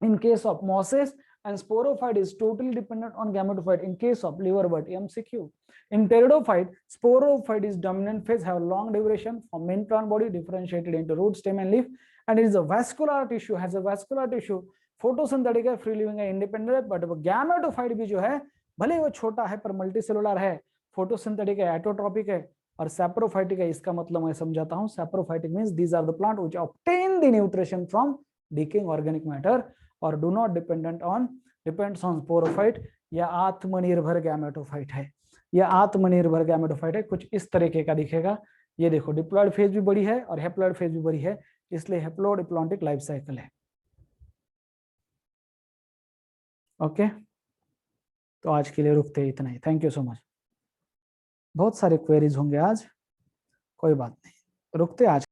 in case of mosses, and sporophyte is totally dependent on gametophyte in case of liverbird. MCQ. In pteridophyte, sporophyte is dominant phase, have long duration, from main plant body differentiated into root, stem and leaf, and it is a vascular tissue, has a vascular tissue, photosynthetic है, free living है, independent है, but gametophyte भी जो है भले वो छोटा है पर मल्टीसेलुलर है, फोटोसिंथेटिक है, एटोट्रॉपिक है और सैप्रोफाइटिक है. इसका मतलब मैं समझाता हूं, saprophytic means these are the plant which obtain the nutrition from decaying organic matter और do not depends on sporophyte. या आत्मनिर्भर गैमेटोफाइट है, या आत्मनिर्भर गैमेटोफाइट है, कुछ इस तरीके का दिखेगा. ये देखो डिप्लॉइड फेज भी बड़ी है और हैप्लॉइड फेज भी बड़ी है, इसलिए हैप्लोडिप्लॉन्टिक लाइफ साइकिल है. ओके, तो आज के लिए रुकते इतना ही. Thank you so much. बहुत सारे क्वेरीज होंगे आज, कोई बात नहीं, रुकते आज.